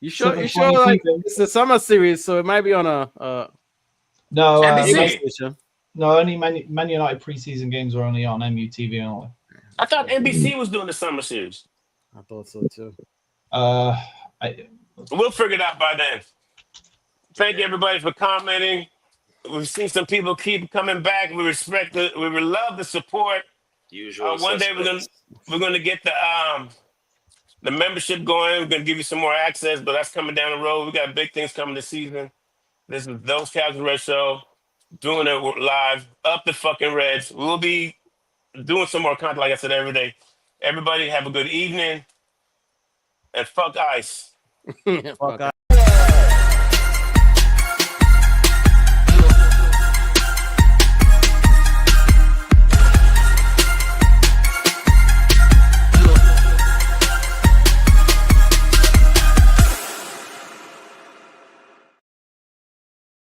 You show like it's a summer series, so it might be on a No, NBC. station. no, only Man United preseason games are only on MUTV only. I thought NBC was doing the summer series. I thought so too. We'll figure it out by then. Thank you, everybody, for commenting. We've seen some people keep coming back. We we love the support. Usual. One day we're gonna get the membership going. We're gonna give you some more access, but that's coming down the road. We got big things coming this season. This is Those Casual Red Show, doing it live. Up the fucking Reds. We'll be doing some more content, like I said, every day. Everybody have a good evening, and fuck ice. Fuck